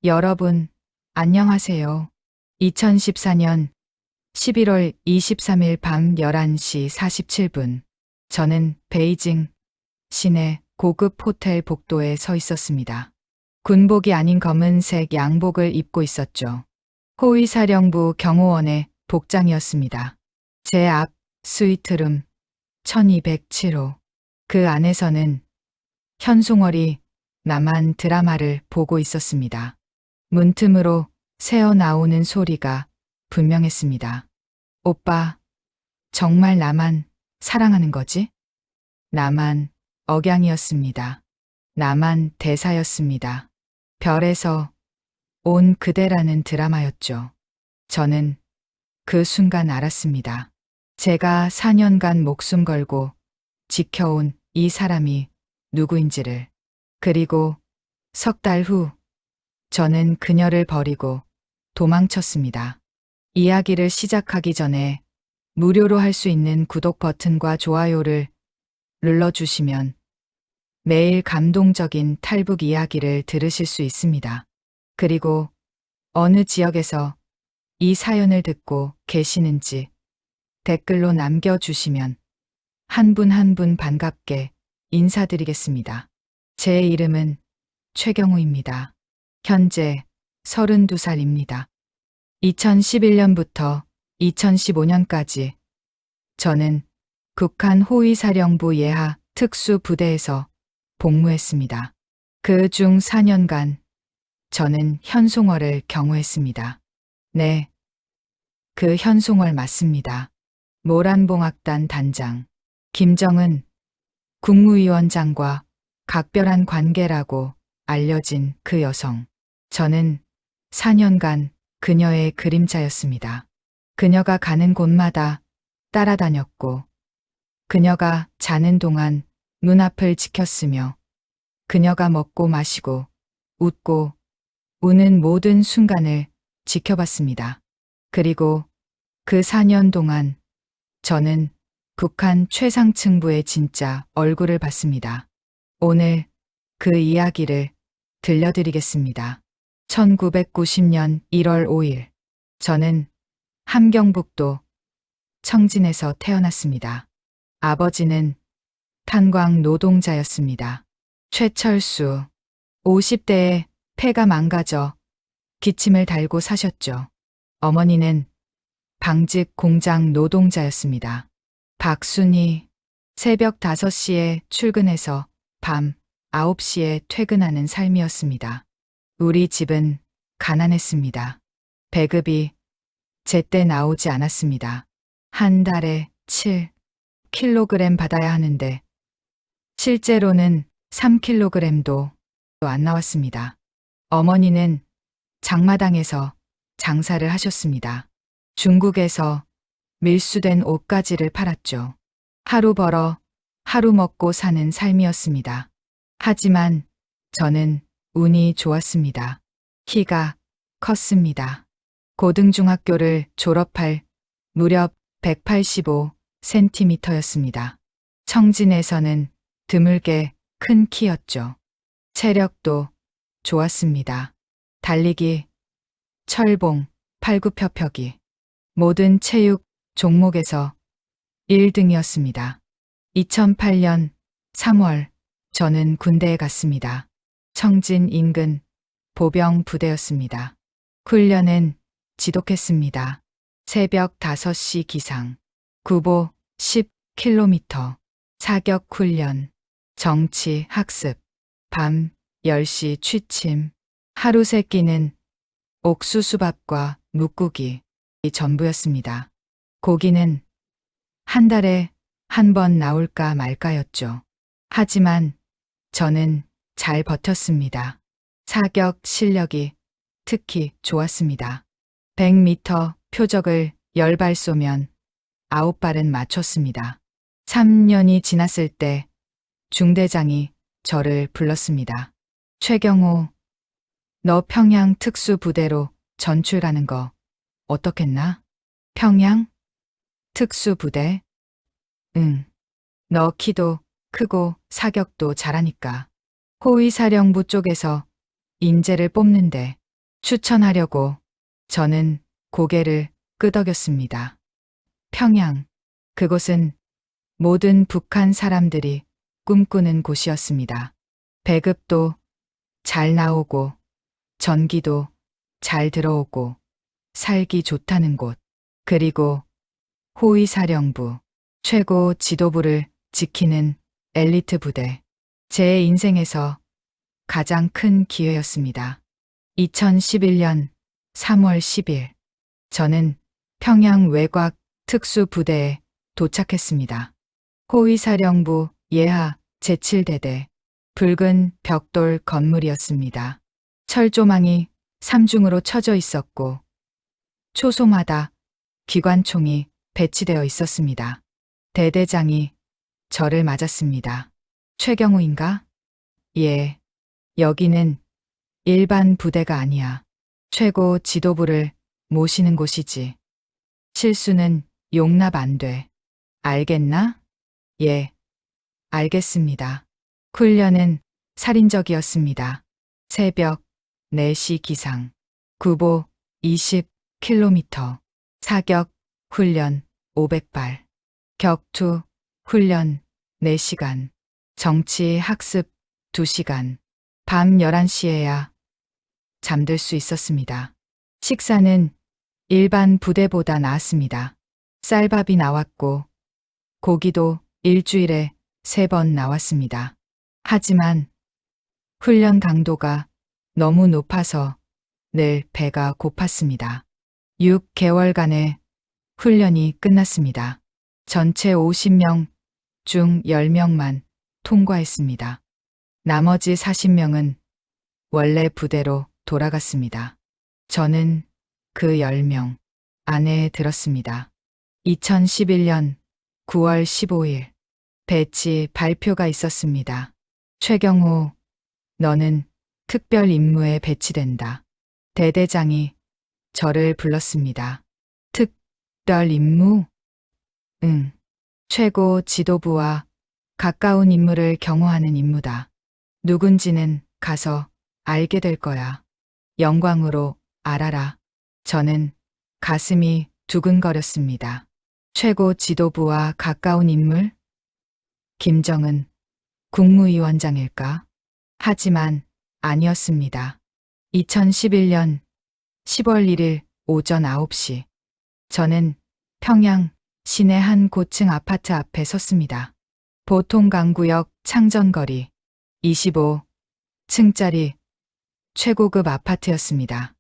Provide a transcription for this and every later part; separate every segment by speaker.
Speaker 1: 여러분, 안녕하세요. 2014년 11월 23일 밤 11시 47분. 저는 베이징 시내 고급 호텔 복도에 서 있었습니다. 군복이 아닌 검은색 양복을 입고 있었죠. 호위사령부 경호원의 복장이었습니다. 제 앞 스위트룸 1207호. 그 안에서는 현송월이 남한 드라마를 보고 있었습니다. 문틈으로 새어나오는 소리가 분명했습니다. 오빠, 정말 나만 사랑하는 거지? 나만 억양이었습니다. 나만 대사였습니다. 별에서 온 그대라는 드라마였죠. 저는 그 순간 알았습니다. 제가 4년간 목숨 걸고 지켜온 이 사람이 누구인지를. 그리고 석 달 후, 저는 그녀를 버리고 도망쳤습니다. 이야기를 시작하기 전에 무료로 할 수 있는 구독 버튼과 좋아요를 눌러주시면 매일 감동적인 탈북 이야기를 들으실 수 있습니다. 그리고 어느 지역에서 이 사연을 듣고 계시는지 댓글로 남겨주시면 한 분 한 분 반갑게 인사드리겠습니다. 제 이름은 최경우입니다. 현재 32살입니다. 2011년부터 2015년까지 저는 북한 호위사령부 예하 특수부대에서 복무했습니다. 그 중 4년간 저는 현송월을 경호했습니다. 네, 그 현송월 맞습니다. 모란봉악단 단장 김정은 국무위원장과 각별한 관계라고 알려진 그 여성. 저는 4년간 그녀의 그림자였습니다. 그녀가 가는 곳마다 따라다녔고, 그녀가 자는 동안 눈앞을 지켰으며, 그녀가 먹고 마시고, 웃고, 우는 모든 순간을 지켜봤습니다. 그리고 그 4년 동안 저는 북한 최상층부의 진짜 얼굴을 봤습니다. 오늘 그 이야기를 들려드리겠습니다. 1990년 1월 5일, 저는 함경북도 청진에서 태어났습니다. 아버지는 탄광 노동자였습니다. 최철수, 50대에 폐가 망가져 기침을 달고 사셨죠. 어머니는 방직 공장 노동자였습니다. 박순희, 새벽 5시에 출근해서 밤 9시에 퇴근하는 삶이었습니다. 우리 집은 가난했습니다. 배급이 제때 나오지 않았습니다. 한 달에 7kg 받아야 하는데 실제로는 3kg도 안 나왔습니다. 어머니는 장마당에서 장사를 하셨습니다. 중국에서 밀수된 옷가지를 팔았죠. 하루 벌어 하루 먹고 사는 삶이었습니다. 하지만 저는 운이 좋았습니다. 키가 컸습니다. 고등중학교를 졸업할 무렵 185cm였습니다. 청진에서는 드물게 큰 키였죠. 체력도 좋았습니다. 달리기, 철봉, 팔굽혀펴기, 모든 체육 종목에서 1등이었습니다. 2008년 3월 저는 군대에 갔습니다. 청진 인근 보병 부대였습니다. 훈련은 지독했습니다. 새벽 5시 기상, 구보 10km, 사격 훈련, 정치 학습, 밤 10시 취침, 하루 세 끼는 옥수수밥과 묵국이 전부였습니다. 고기는 한 달에 한 번 나올까 말까였죠. 하지만 저는 잘 버텼습니다. 사격 실력이 특히 좋았습니다. 100m 표적을 10발 쏘면 9발은 맞췄습니다. 3년이 지났을 때 중대장이 저를 불렀습니다. 최경호, 너 평양 특수부대로 전출하는 거 어떻겠나? 평양? 특수부대? 응. 너 키도 크고 사격도 잘하니까. 호위사령부 쪽에서 인재를 뽑는데 추천하려고 저는 고개를 끄덕였습니다. 평양. 그곳은 모든 북한 사람들이 꿈꾸는 곳이었습니다. 배급도 잘 나오고 전기도 잘 들어오고 살기 좋다는 곳. 그리고 호위사령부 최고 지도부를 지키는 엘리트 부대. 제 인생에서 가장 큰 기회였습니다. 2011년 3월 10일 저는 평양 외곽 특수부대에 도착했습니다. 호위사령부 예하 제7대대 붉은 벽돌 건물이었습니다. 철조망이 3중으로 쳐져 있었고 초소마다 기관총이 배치되어 있었습니다. 대대장이 저를 맞았습니다. 최경우인가? 예. 여기는 일반 부대가 아니야. 최고 지도부를 모시는 곳이지. 실수는 용납 안 돼. 알겠나? 예. 알겠습니다. 훈련은 살인적이었습니다. 새벽 4시 기상. 구보 20km. 사격 훈련 500발. 격투 훈련 4시간. 정치 학습 2시간. 밤 11시에야 잠들 수 있었습니다. 식사는 일반 부대보다 나았습니다. 쌀밥이 나왔고 고기도 일주일에 3번 나왔습니다. 하지만 훈련 강도가 너무 높아서 늘 배가 고팠습니다. 6개월간의 훈련이 끝났습니다. 전체 50명 중 10명만 통과했습니다. 나머지 40명은 원래 부대로 돌아갔습니다. 저는 그 10명 안에 들었습니다. 2011년 9월 15일 배치 발표가 있었습니다. 최경우, 너는 특별 임무에 배치된다. 대대장이 저를 불렀습니다. 특별 임무? 응. 최고 지도부와 가까운 인물을 경호하는 임무다. 누군지는 가서 알게 될 거야. 영광으로 알아라. 저는 가슴이 두근거렸습니다. 최고 지도부와 가까운 인물? 김정은 국무위원장일까? 하지만 아니었습니다. 2011년 10월 1일 오전 9시. 저는 평양 시내 한 고층 아파트 앞에 섰습니다. 보통강구역 창전거리 25층짜리 최고급 아파트였습니다.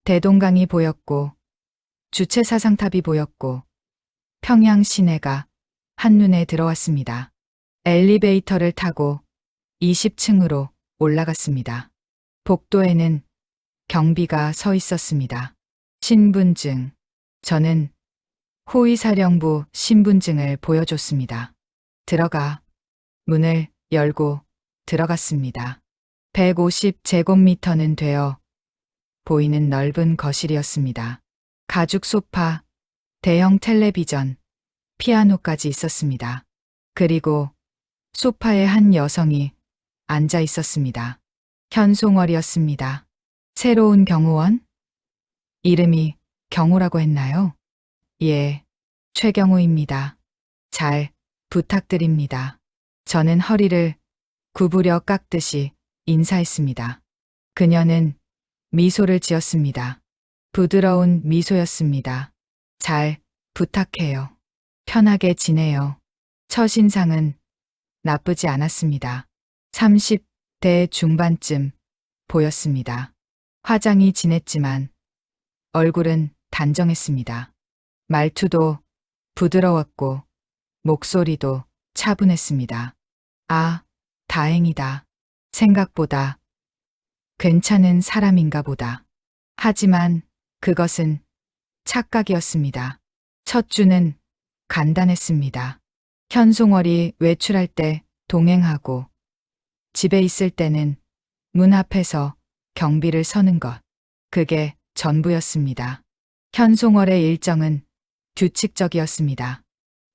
Speaker 1: 대동강이 보였고 주체 사상탑이 보였고 평양 시내가 한눈에 들어왔습니다. 엘리베이터를 타고 20층으로 올라갔습니다. 복도에는 경비가 서 있었습니다. 신분증. 저는 호위사령부 신분증을 보여줬습니다. 들어가. 문을 열고 들어갔습니다. 150제곱미터는 되어 보이는 넓은 거실이었습니다. 가죽 소파, 대형 텔레비전, 피아노까지 있었습니다. 그리고 소파에 한 여성이 앉아 있었습니다. 현송월이었습니다. 새로운 경호원? 이름이 경호라고 했나요? 예, 최경호입니다. 잘 부탁드립니다. 저는 허리를 구부려 깎듯이 인사했습니다. 그녀는 미소를 지었습니다. 부드러운 미소였습니다. 잘 부탁해요. 편하게 지내요. 첫인상은 나쁘지 않았습니다. 30대 중반쯤 보였습니다. 화장이 진했지만 얼굴은 단정했습니다. 말투도 부드러웠고 목소리도 차분했습니다. 아, 다행이다. 생각보다 괜찮은 사람인가 보다. 하지만 그것은 착각이었습니다. 첫 주는 간단했습니다. 현송월이 외출할 때 동행하고 집에 있을 때는 문 앞에서 경비를 서는 것. 그게 전부였습니다. 현송월의 일정은 규칙적이었습니다.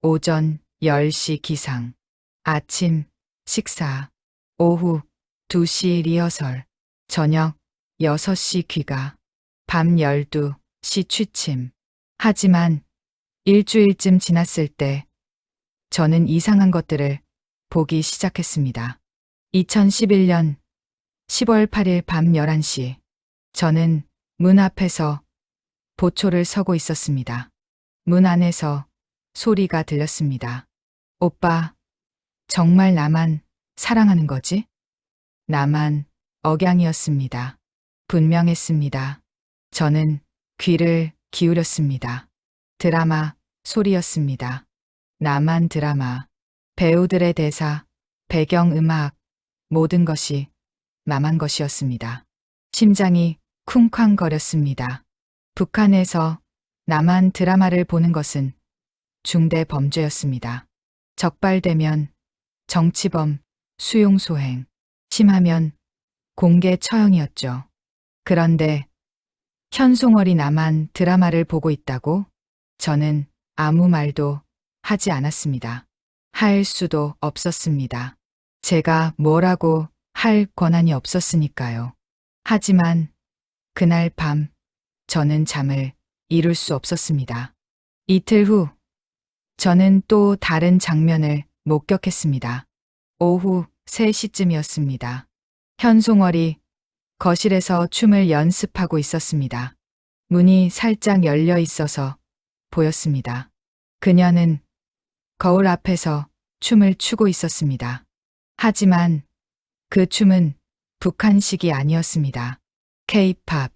Speaker 1: 오전 10시 기상, 아침 식사, 오후 2시 리허설, 저녁 6시 귀가. 밤 12시 취침. 하지만 일주일쯤 지났을 때 저는 이상한 것들을 보기 시작했습니다. 2011년 10월 8일 밤 11시. 저는 문 앞에서 보초를 서고 있었습니다. 문 안에서 소리가 들렸습니다. 오빠, 정말 나만 사랑하는 거지? 나만 억양이었습니다. 분명했습니다. 저는 귀를 기울였습니다. 드라마 소리였습니다. 나만 드라마. 배우들의 대사, 배경음악, 모든 것이 나만 것이었습니다. 심장이 쿵쾅거렸습니다. 북한에서 나만 드라마를 보는 것은 중대 범죄였습니다. 적발되면 정치범, 수용소행, 심하면 공개 처형이었죠. 그런데 현송월이 나만 드라마를 보고 있다고? 저는 아무 말도 하지 않았습니다. 할 수도 없었습니다. 제가 뭐라고 할 권한이 없었으니까요. 하지만 그날 밤 저는 잠을 이룰 수 없었습니다. 이틀 후 저는 또 다른 장면을 목격했습니다. 오후 3시쯤이었습니다. 현송월이 거실에서 춤을 연습하고 있었습니다. 문이 살짝 열려 있어서 보였습니다. 그녀는 거울 앞에서 춤을 추고 있었습니다. 하지만 그 춤은 북한식이 아니었습니다. K-팝,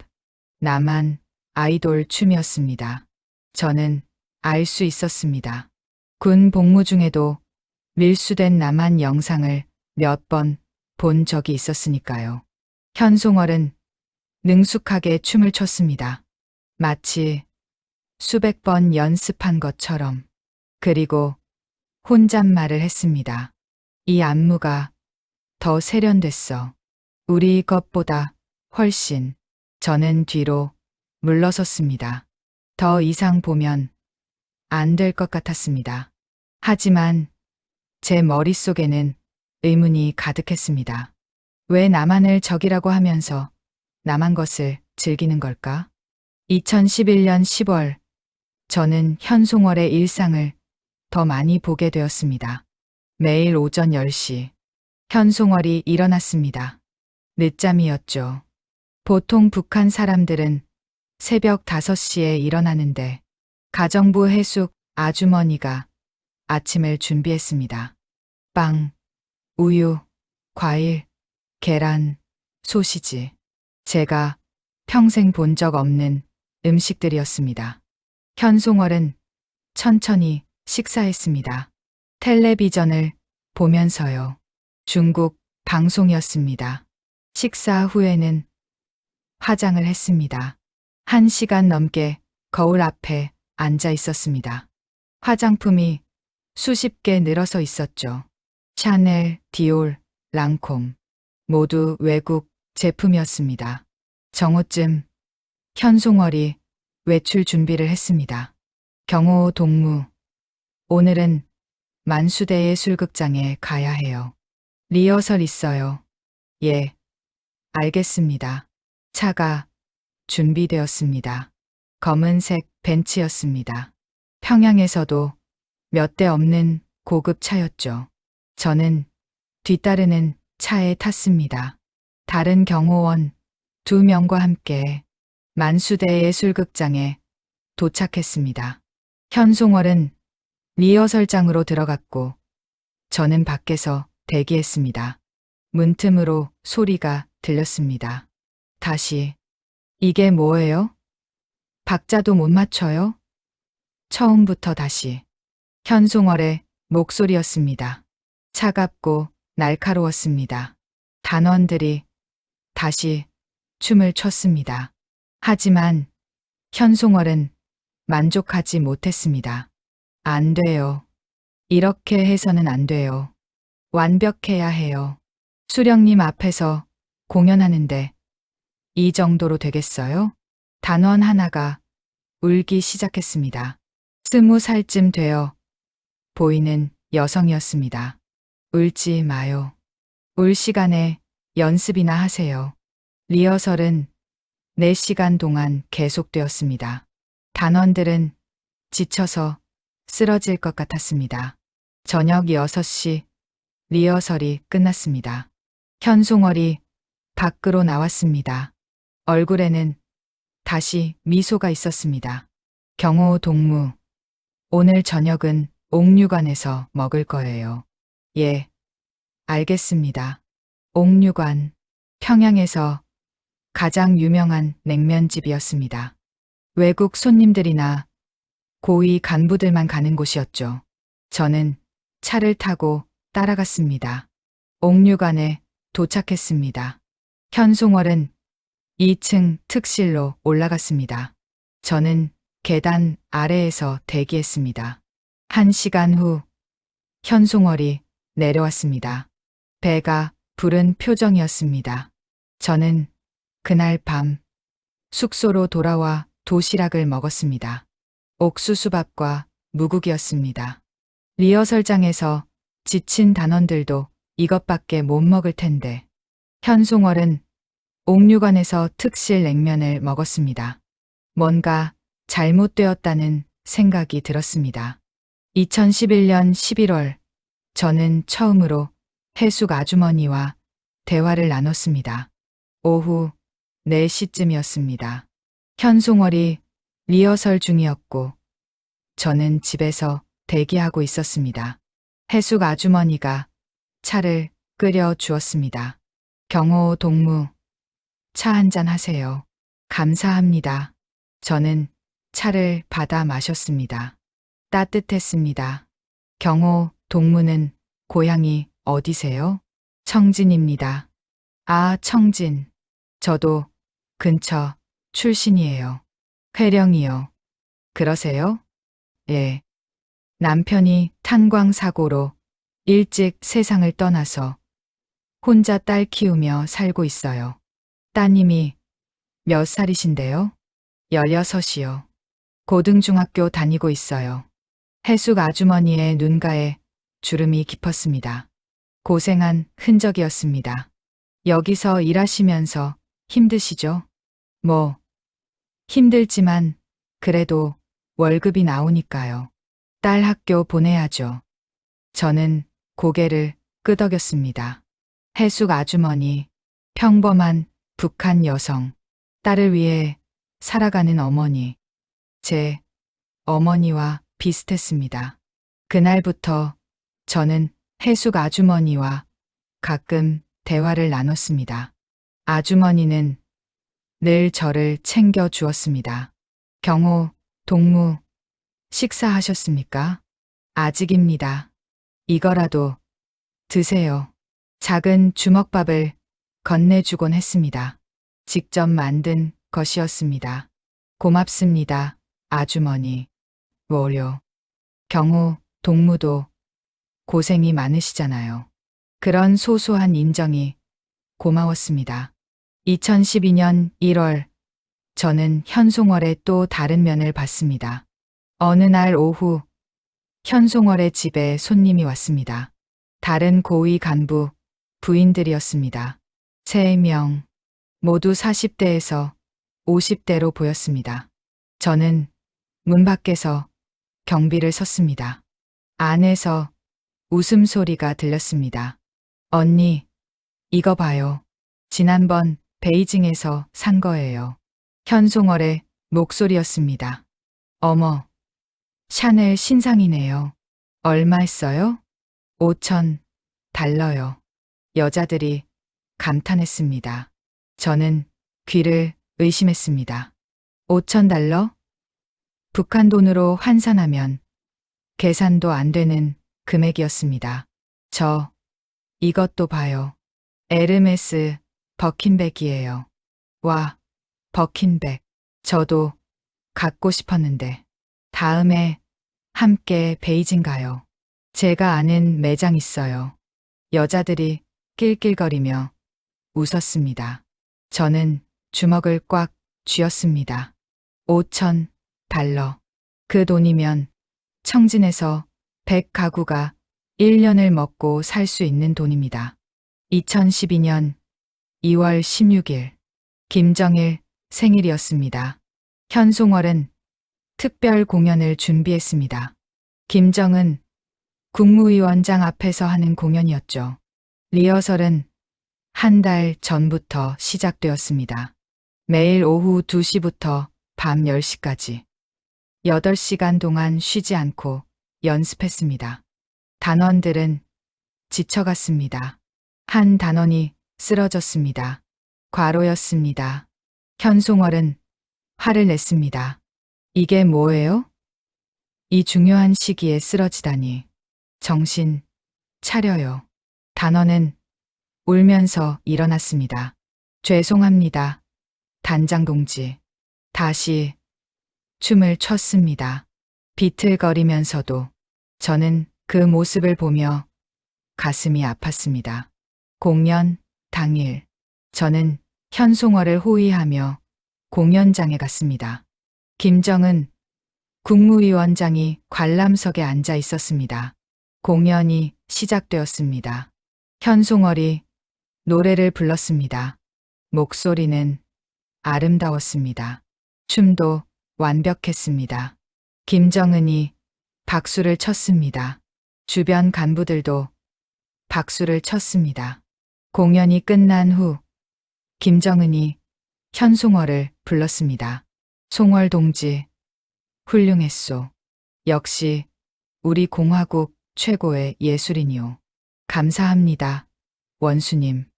Speaker 1: 남한 아이돌 춤이었습니다. 저는 알 수 있었습니다. 군 복무 중에도 밀수된 남한 영상을 몇 번 본 적이 있었으니까요. 현송월은 능숙하게 춤을 췄습니다. 마치 수백 번 연습한 것처럼. 그리고 혼잣말을 했습니다. 이 안무가 더 세련됐어. 우리 것보다 훨씬. 저는 뒤로 물러섰습니다. 더 이상 보면 안 될 것 같았습니다. 하지만 제 머릿속에는 의문이 가득했습니다. 왜 남한을 적이라고 하면서 남한 것을 즐기는 걸까? 2011년 10월, 저는 현송월의 일상을 더 많이 보게 되었습니다. 매일 오전 10시, 현송월이 일어났습니다. 늦잠이었죠. 보통 북한 사람들은 새벽 5시에 일어나는데 가정부 해숙 아주머니가 아침을 준비했습니다. 빵, 우유, 과일, 계란, 소시지. 제가 평생 본 적 없는 음식들이었습니다. 현송월은 천천히 식사했습니다. 텔레비전을 보면서요. 중국 방송이었습니다. 식사 후에는 화장을 했습니다. 1시간 넘게 거울 앞에 앉아 있었습니다. 화장품이 수십 개 늘어서 있었죠. 샤넬, 디올, 랑콤. 모두 외국 제품이었습니다. 정오쯤 현송월이 외출 준비를 했습니다. 경호 동무. 오늘은 만수대예술극장에 가야 해요. 리허설 있어요. 예, 알겠습니다. 차가 준비되었습니다. 검은색 벤츠였습니다. 평양에서도 몇 대 없는 고급 차였죠. 저는 뒤따르는 차에 탔습니다. 다른 경호원 2명과 함께 만수대예술극장에 도착했습니다. 현송월은 리허설장으로 들어갔고 저는 밖에서 대기했습니다. 문틈으로 소리가 들렸습니다. 다시. 이게 뭐예요? 박자도 못 맞춰요? 처음부터 다시. 현송월의 목소리였습니다. 차갑고 날카로웠습니다. 단원들이 다시 춤을 췄습니다. 하지만 현송월은 만족하지 못했습니다. 안 돼요. 이렇게 해서는 안 돼요. 완벽해야 해요. 수령님 앞에서 공연하는데 이 정도로 되겠어요? 단원 하나가 울기 시작했습니다. 20살쯤 되어 보이는 여성이었습니다. 울지 마요. 울 시간에 연습이나 하세요. 리허설은 4시간 동안 계속되었습니다. 단원들은 지쳐서 쓰러질 것 같았습니다. 저녁 6시 리허설이 끝났습니다. 현송월이 밖으로 나왔습니다. 얼굴에는 다시 미소가 있었습니다. 경호 동무, 오늘 저녁은 옥류관에서 먹을 거예요. 예, 알겠습니다. 옥류관, 평양에서 가장 유명한 냉면집이었습니다. 외국 손님들이나 고위 간부들만 가는 곳이었죠. 저는 차를 타고 따라갔습니다. 옥류관에 도착했습니다. 현송월은 2층 특실로 올라갔습니다. 저는 계단 아래에서 대기했습니다. 1시간 후 현송월이 내려왔습니다. 배가 부른 표정이었습니다. 저는 그날 밤 숙소로 돌아와 도시락을 먹었습니다. 옥수수밥과 무국이었습니다. 리허설장에서 지친 단원들도 이것밖에 못 먹을 텐데. 현송월은 옥류관에서 특실 냉면을 먹었습니다. 뭔가 잘못되었다는 생각이 들었습니다. 2011년 11월, 저는 처음으로 해숙 아주머니와 대화를 나눴습니다. 오후 4시쯤이었습니다. 현송월이 리허설 중이었고, 저는 집에서 대기하고 있었습니다. 해숙 아주머니가 차를 끓여 주었습니다. 경호 동무, 차 한잔 하세요. 감사합니다. 저는 차를 받아 마셨습니다. 따뜻했습니다. 경호 동무는 고향이 어디세요? 청진입니다. 아, 청진. 저도 근처 출신이에요. 회령이요. 그러세요? 예. 남편이 탄광 사고로 일찍 세상을 떠나서 혼자 딸 키우며 살고 있어요. 따님이 몇 살이신데요? 16이요. 고등중학교 다니고 있어요. 해숙 아주머니의 눈가에 주름이 깊었습니다. 고생한 흔적이었습니다. 여기서 일하시면서 힘드시죠? 뭐, 힘들지만 그래도 월급이 나오니까요. 딸 학교 보내야죠. 저는 고개를 끄덕였습니다. 해숙 아주머니, 평범한 북한 여성, 딸을 위해 살아가는 어머니. 제 어머니와 비슷했습니다. 그날부터 저는 해숙 아주머니와 가끔 대화를 나눴습니다. 아주머니는 늘 저를 챙겨 주었습니다. 경호, 동무, 식사하셨습니까? 아직입니다. 이거라도 드세요. 작은 주먹밥을 건네주곤 했습니다. 직접 만든 것이었습니다. 고맙습니다, 아주머니. 뭐요? 경호, 동무도 고생이 많으시잖아요. 그런 소소한 인정이 고마웠습니다. 2012년 1월, 저는 현송월의 또 다른 면을 봤습니다. 어느 날 오후, 현송월의 집에 손님이 왔습니다. 다른 고위 간부 부인들이었습니다. 3명, 모두 40대에서 50대로 보였습니다. 저는 문 밖에서 경비를 섰습니다. 안에서 웃음소리가 들렸습니다. 언니, 이거 봐요. 지난번 베이징에서 산 거예요. 현송월의 목소리였습니다. 어머, 샤넬 신상이네요. 얼마 했어요? 5,000달러요. 여자들이 감탄했습니다. 저는 귀를 의심했습니다. 5,000달러? 북한 돈으로 환산하면 계산도 안 되는 금액이었습니다. 이것도 봐요. 에르메스 버킨백이에요. 와, 버킨백. 저도 갖고 싶었는데. 다음에 함께 베이징 가요. 제가 아는 매장 있어요. 여자들이 낄낄거리며 웃었습니다. 저는 주먹을 꽉 쥐었습니다. 5,000달러. 그 돈이면 청진에서 100가구가 1년을 먹고 살 수 있는 돈입니다. 2012년 2월 16일 김정일 생일이었습니다. 현송월은 특별 공연을 준비했습니다. 김정은 국무위원장 앞에서 하는 공연이었죠. 리허설은 한 달 전부터 시작되었습니다. 매일 오후 2시부터 밤 10시까지 8시간 동안 쉬지 않고 연습했습니다. 단원들은 지쳐갔습니다. 한 단원이 쓰러졌습니다. 과로였습니다. 현송월은 화를 냈습니다. 이게 뭐예요? 이 중요한 시기에 쓰러지다니. 정신 차려요. 단원은 울면서 일어났습니다. 죄송합니다. 단장 동지. 다시 춤을 췄습니다. 비틀거리면서도 저는 그 모습을 보며 가슴이 아팠습니다. 공연 당일 저는 현송월을 호위하며 공연장에 갔습니다. 김정은 국무위원장이 관람석에 앉아 있었습니다. 공연이 시작되었습니다. 현송월이 노래를 불렀습니다. 목소리는 아름다웠습니다. 춤도 완벽했습니다. 김정은이 박수를 쳤습니다. 주변 간부들도 박수를 쳤습니다. 공연이 끝난 후 김정은이 현송월을 불렀습니다. 송월 동지, 훌륭했소. 역시 우리 공화국 최고의 예술인이오. 감사합니다. 원수님.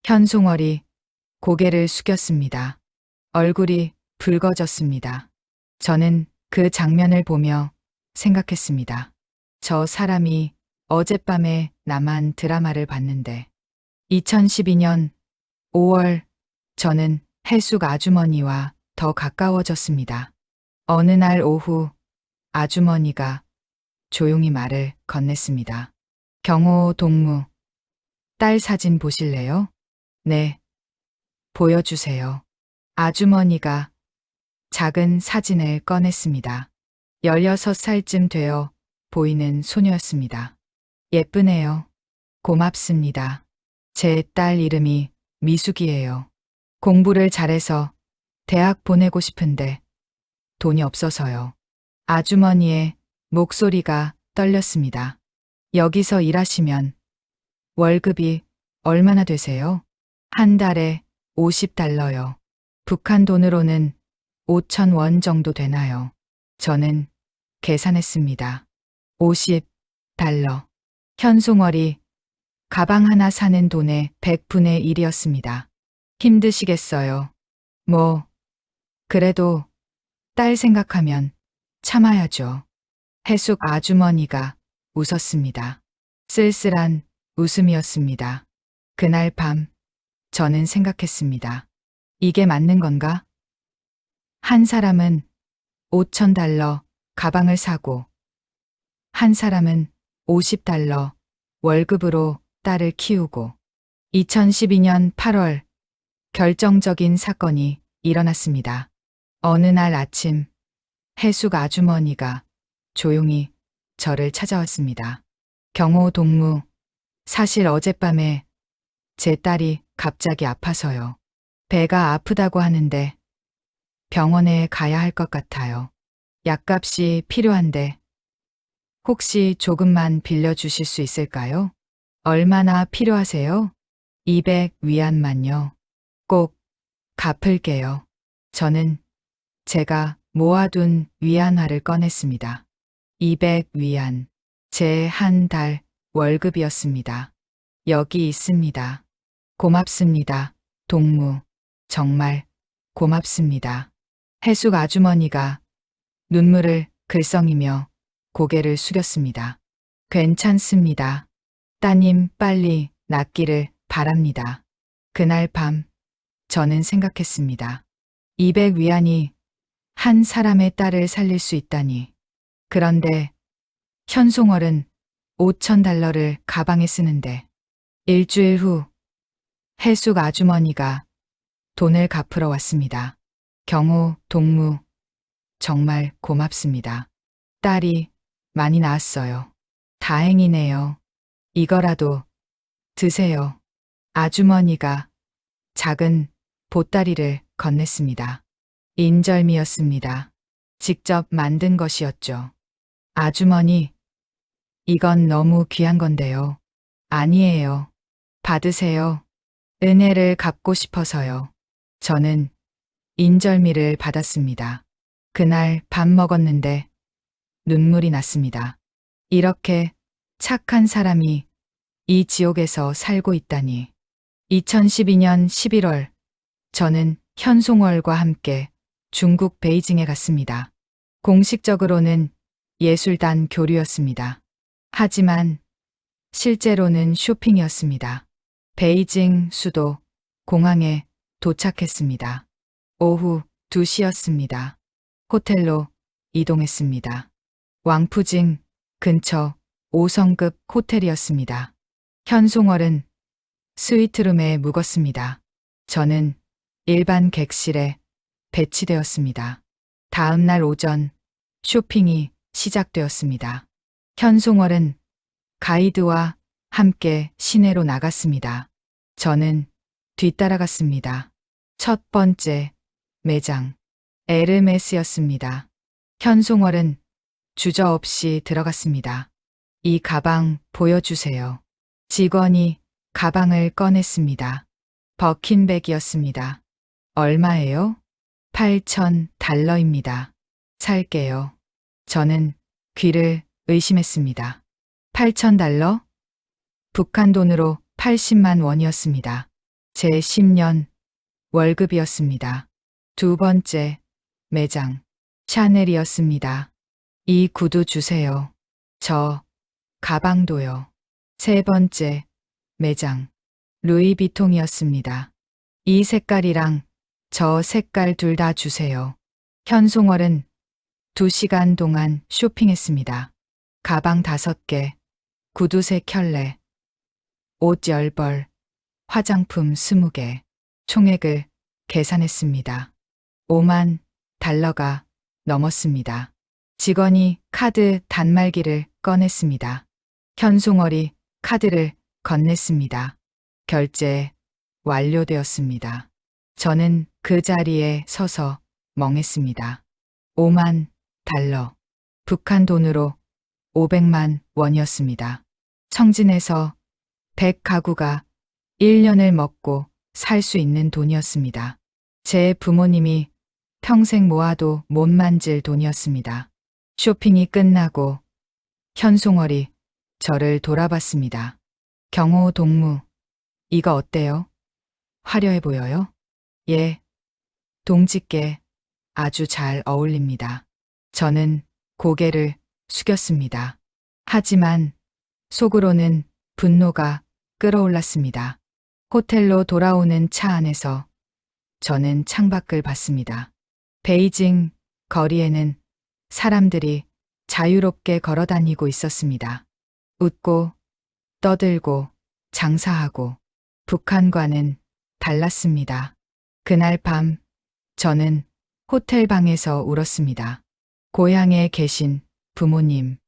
Speaker 1: 현송월이 고개를 숙였습니다. 얼굴이 붉어졌습니다. 저는 그 장면을 보며 생각했습니다. 저 사람이 어젯밤에 나만 드라마를 봤는데 2012년 5월 저는 해숙 아주머니와 더 가까워졌습니다. 어느 날 오후 아주머니가 조용히 말을 건넸습니다. 경호 동무, 딸 사진 보실래요? 네, 보여주세요. 아주머니가 작은 사진을 꺼냈습니다. 16살쯤 되어 보이는 소녀였습니다. 예쁘네요. 고맙습니다. 제 딸 이름이 미숙이에요. 공부를 잘해서 대학 보내고 싶은데 돈이 없어서요. 아주머니의 목소리가 떨렸습니다. 여기서 일하시면 월급이 얼마나 되세요? 한 달에 50달러요. 북한 돈으로는 5,000원 정도 되나요? 저는 계산했습니다. 50달러. 현송월이 가방 하나 사는 돈의 100분의 1이었습니다. 힘드시겠어요. 뭐, 그래도 딸 생각하면 참아야죠. 해숙 아주머니가 웃었습니다. 쓸쓸한 웃음이었습니다. 그날 밤 저는 생각했습니다. 이게 맞는 건가? 한 사람은 5,000달러 가방을 사고 한 사람은 50달러 월급으로 딸을 키우고 2012년 8월 결정적인 사건이 일어났습니다. 어느 날 아침 해숙 아주머니가 조용히 저를 찾아왔습니다. 경호 동무, 사실 어젯밤에 제 딸이 갑자기 아파서요. 배가 아프다고 하는데 병원에 가야 할 것 같아요. 약값이 필요한데 혹시 조금만 빌려주실 수 있을까요? 얼마나 필요하세요? 200위안만요. 꼭 갚을게요. 저는 제가 모아둔 위안화를 꺼냈습니다. 200위안. 제 한 달 월급이었습니다. 여기 있습니다. 고맙습니다. 동무. 정말 고맙습니다. 해숙 아주머니가 눈물을 글썽이며 고개를 숙였습니다. 괜찮습니다. 따님 빨리 낫기를 바랍니다. 그날 밤 저는 생각했습니다. 200위안이 한 사람의 딸을 살릴 수 있다니. 그런데 현송월은 5,000달러를 가방에 쓰는데 일주일 후 해숙 아주머니가 돈을 갚으러 왔습니다. 경호 동무, 정말 고맙습니다. 딸이 많이 나았어요. 다행이네요. 이거라도 드세요. 아주머니가 작은 보따리를 건넸습니다. 인절미였습니다. 직접 만든 것이었죠. 아주머니, 이건 너무 귀한 건데요. 아니에요. 받으세요. 은혜를 갚고 싶어서요. 저는 인절미를 받았습니다. 그날 밥 먹었는데 눈물이 났습니다. 이렇게 착한 사람이 이 지옥에서 살고 있다니. 2012년 11월, 저는 현송월과 함께 중국 베이징에 갔습니다. 공식적으로는 예술단 교류였습니다. 하지만 실제로는 쇼핑이었습니다. 베이징 수도 공항에 도착했습니다. 오후 2시였습니다. 호텔로 이동했습니다. 왕푸징 근처 5성급 호텔이었습니다. 현송월은 스위트룸에 묵었습니다. 저는 일반 객실에 배치되었습니다. 다음 날 오전 쇼핑이 시작되었습니다. 현송월은 가이드와 함께 시내로 나갔습니다. 저는 뒤따라갔습니다. 첫 번째 매장 에르메스였습니다. 현송월은 주저없이 들어갔습니다. 이 가방 보여주세요. 직원이 가방을 꺼냈습니다. 버킨백이었습니다. 얼마예요? 8,000달러입니다. 살게요. 저는 귀를 의심했습니다. 8,000달러? 북한 돈으로 80만 원이었습니다. 제 10년 월급이었습니다. 두 번째 매장 샤넬이었습니다. 이 구두 주세요. 저 가방도요. 세 번째 매장 루이비통이었습니다. 이 색깔이랑 저 색깔 둘 다 주세요. 현송월은 2시간 동안 쇼핑했습니다. 가방 5개, 구두 3켤레, 옷 10벌, 화장품 20개, 총액을 계산했습니다. 5만 달러가 넘었습니다. 직원이 카드 단말기를 꺼냈습니다. 현송월이 카드를 건넸습니다. 결제 완료되었습니다. 저는 그 자리에 서서 멍했습니다. 5만 달러. 북한 돈으로 500만 원이었습니다. 청진에서 100가구가 1년을 먹고 살 수 있는 돈이었습니다. 제 부모님이 평생 모아도 못 만질 돈이었습니다. 쇼핑이 끝나고 현송월이 저를 돌아봤습니다. 경호 동무, 이거 어때요? 화려해 보여요? 예, 동지께 아주 잘 어울립니다. 저는 고개를 숙였습니다. 하지만 속으로는 분노가 끓어올랐습니다. 호텔로 돌아오는 차 안에서 저는 창밖을 봤습니다. 베이징 거리에는 사람들이 자유롭게 걸어 다니고 있었습니다. 웃고 떠들고 장사하고 북한과는 달랐습니다. 그날 밤 저는 호텔 방에서 울었습니다. 고향에 계신 부모님,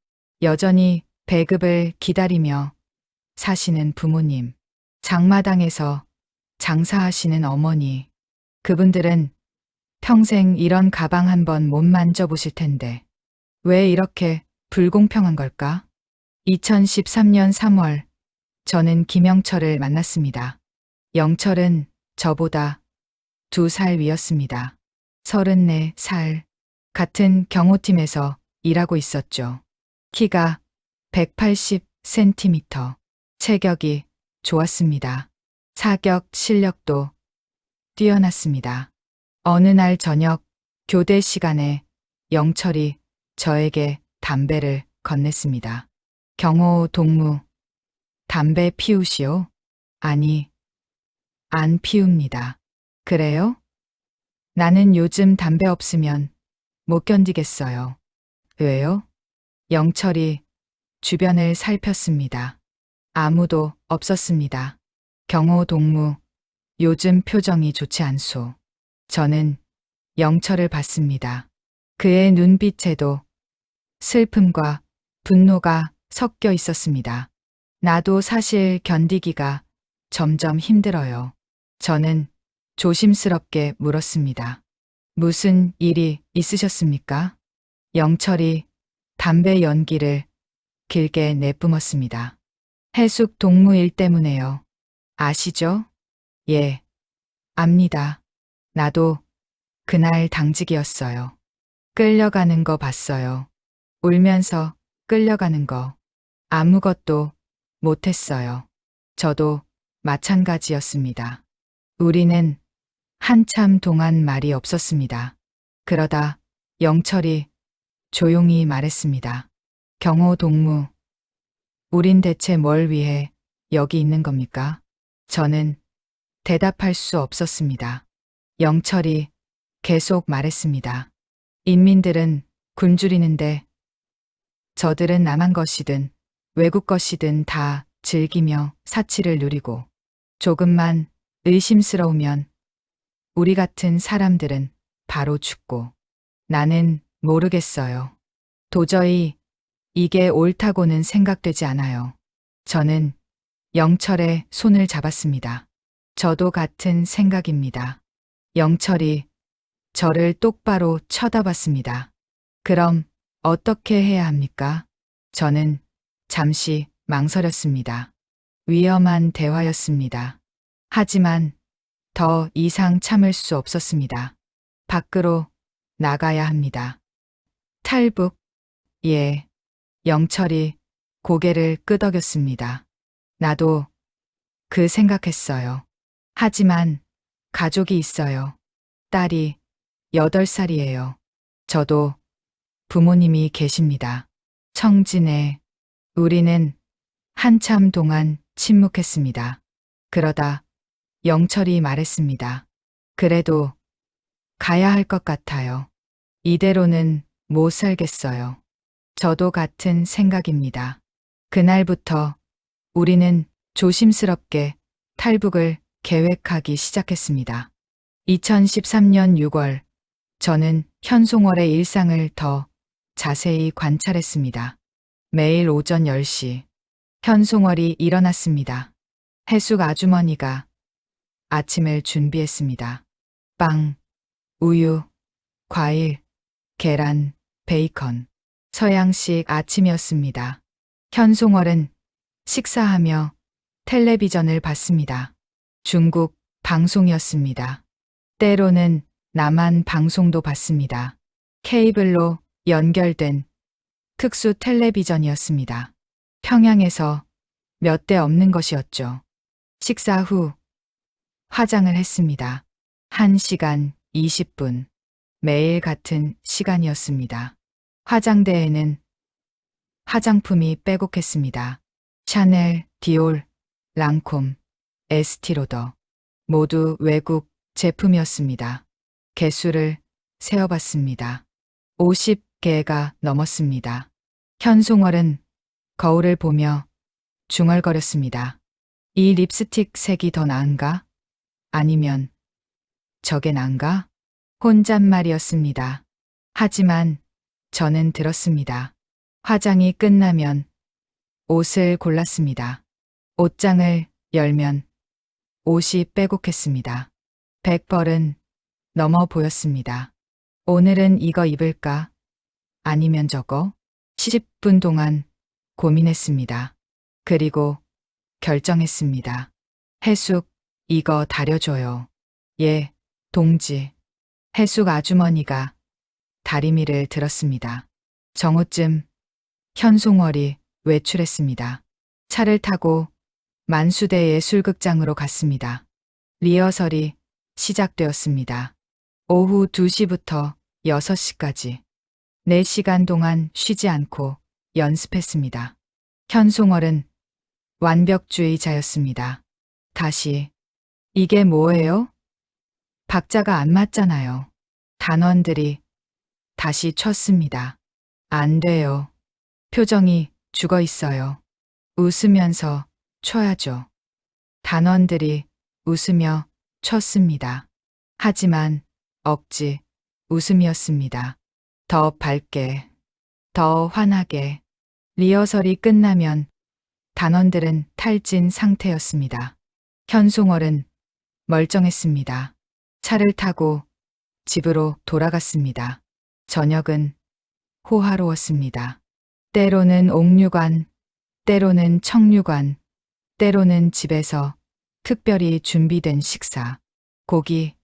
Speaker 1: 여전히 배급을 기다리며 사시는 부모님, 장마당에서 장사하시는 어머니, 그분들은 평생 이런 가방 한번 못 만져보실 텐데 왜 이렇게 불공평한 걸까? 2013년 3월 저는 김영철을 만났습니다. 영철은 저보다 2살 위였습니다. 34살. 같은 경호팀에서 일하고 있었죠. 키가 180cm. 체격이 좋았습니다. 사격 실력도 뛰어났습니다. 어느 날 저녁 교대 시간에 영철이 저에게 담배를 건넸습니다. 경호 동무, 담배 피우시오? 아니, 안 피웁니다. 그래요? 나는 요즘 담배 없으면 못 견디겠어요. 왜요? 영철이 주변을 살폈습니다. 아무도 없었습니다. 경호 동무, 요즘 표정이 좋지 않소. 저는 영철을 봤습니다. 그의 눈빛에도 슬픔과 분노가 섞여 있었습니다. 나도 사실 견디기가 점점 힘들어요. 저는 조심스럽게 물었습니다. 무슨 일이 있으셨습니까? 영철이 담배 연기를 길게 내뿜었습니다. 해숙 동무 일 때문에요. 아시죠? 예, 압니다. 나도 그날 당직이었어요. 끌려가는 거 봤어요. 울면서 끌려가는 거. 아무것도 못했어요. 저도 마찬가지였습니다. 우리는 한참 동안 말이 없었습니다. 그러다 영철이 조용히 말했습니다. 경호 동무, 우린 대체 뭘 위해 여기 있는 겁니까? 저는 대답할 수 없었습니다. 영철이 계속 말했습니다. 인민들은 굶주리는데 저들은 남한 것이든 외국 것이든 다 즐기며 사치를 누리고 조금만 의심스러우면 우리 같은 사람들은 바로 죽고 나는 모르겠어요. 도저히 이게 옳다고는 생각되지 않아요. 저는 영철의 손을 잡았습니다. 저도 같은 생각입니다. 영철이 저를 똑바로 쳐다봤습니다. 그럼 어떻게 해야 합니까? 저는 잠시 망설였습니다. 위험한 대화였습니다. 하지만 더 이상 참을 수 없었습니다. 밖으로 나가야 합니다. 탈북, 예. 영철이 고개를 끄덕였습니다. 나도 그 생각했어요. 하지만 가족이 있어요. 딸이 8살이에요. 저도 부모님이 계십니다. 청진에 우리는 한참 동안 침묵했습니다. 그러다 영철이 말했습니다. 그래도 가야 할 것 같아요. 이대로는 못 살겠어요. 저도 같은 생각입니다. 그날부터 우리는 조심스럽게 탈북을 계획하기 시작했습니다. 2013년 6월, 저는 현송월의 일상을 더 자세히 관찰했습니다. 매일 오전 10시, 현송월이 일어났습니다. 해숙 아주머니가 아침을 준비했습니다. 빵, 우유, 과일, 계란, 베이컨. 서양식 아침이었습니다. 현송월은 식사하며 텔레비전을 봤습니다. 중국 방송이었습니다. 때로는 남한 방송도 봤습니다. 케이블로 연결된 특수 텔레비전이었습니다. 평양에서 몇 대 없는 것이었죠. 식사 후 화장을 했습니다. 1시간 20분. 매일 같은 시간이었습니다. 화장대에는 화장품이 빼곡했습니다. 샤넬, 디올, 랑콤, 에스티로더. 모두 외국 제품이었습니다. 개수를 세어봤습니다. 50개가 넘었습니다. 현송월은 거울을 보며 중얼거렸습니다. 이 립스틱 색이 더 나은가? 아니면 저게 나은가? 혼잣말이었습니다. 하지만 저는 들었습니다. 화장이 끝나면 옷을 골랐습니다. 옷장을 열면 옷이 빼곡했습니다. 100벌은 넘어 보였습니다. 오늘은 이거 입을까? 아니면 저거? 10분 동안 고민했습니다. 그리고 결정했습니다. 해숙, 이거 다려줘요. 예, 동지. 해숙 아주머니가 다리미를 들었습니다. 정오쯤 현송월이 외출했습니다. 차를 타고 만수대 예술극장으로 갔습니다. 리허설이 시작되었습니다. 오후 2시부터 6시까지 4시간 동안 쉬지 않고 연습했습니다. 현송월은 완벽주의자였습니다. 다시, 이게 뭐예요? 박자가 안 맞잖아요. 단원들이 다시 쳤습니다. 안 돼요. 표정이 죽어 있어요. 웃으면서 쳐야죠. 단원들이 웃으며 쳤습니다. 하지만 억지 웃음이었습니다. 더 밝게, 더 환하게. 리허설이 끝나면 단원들은 탈진 상태였습니다. 현송월은 멀쩡했습니다. 차를 타고 집으로 돌아갔습니다. 저녁은 호화로웠습니다. 때로는 옥류관, 때로는 청류관, 때로는 집에서 특별히 준비된 식사, 고기,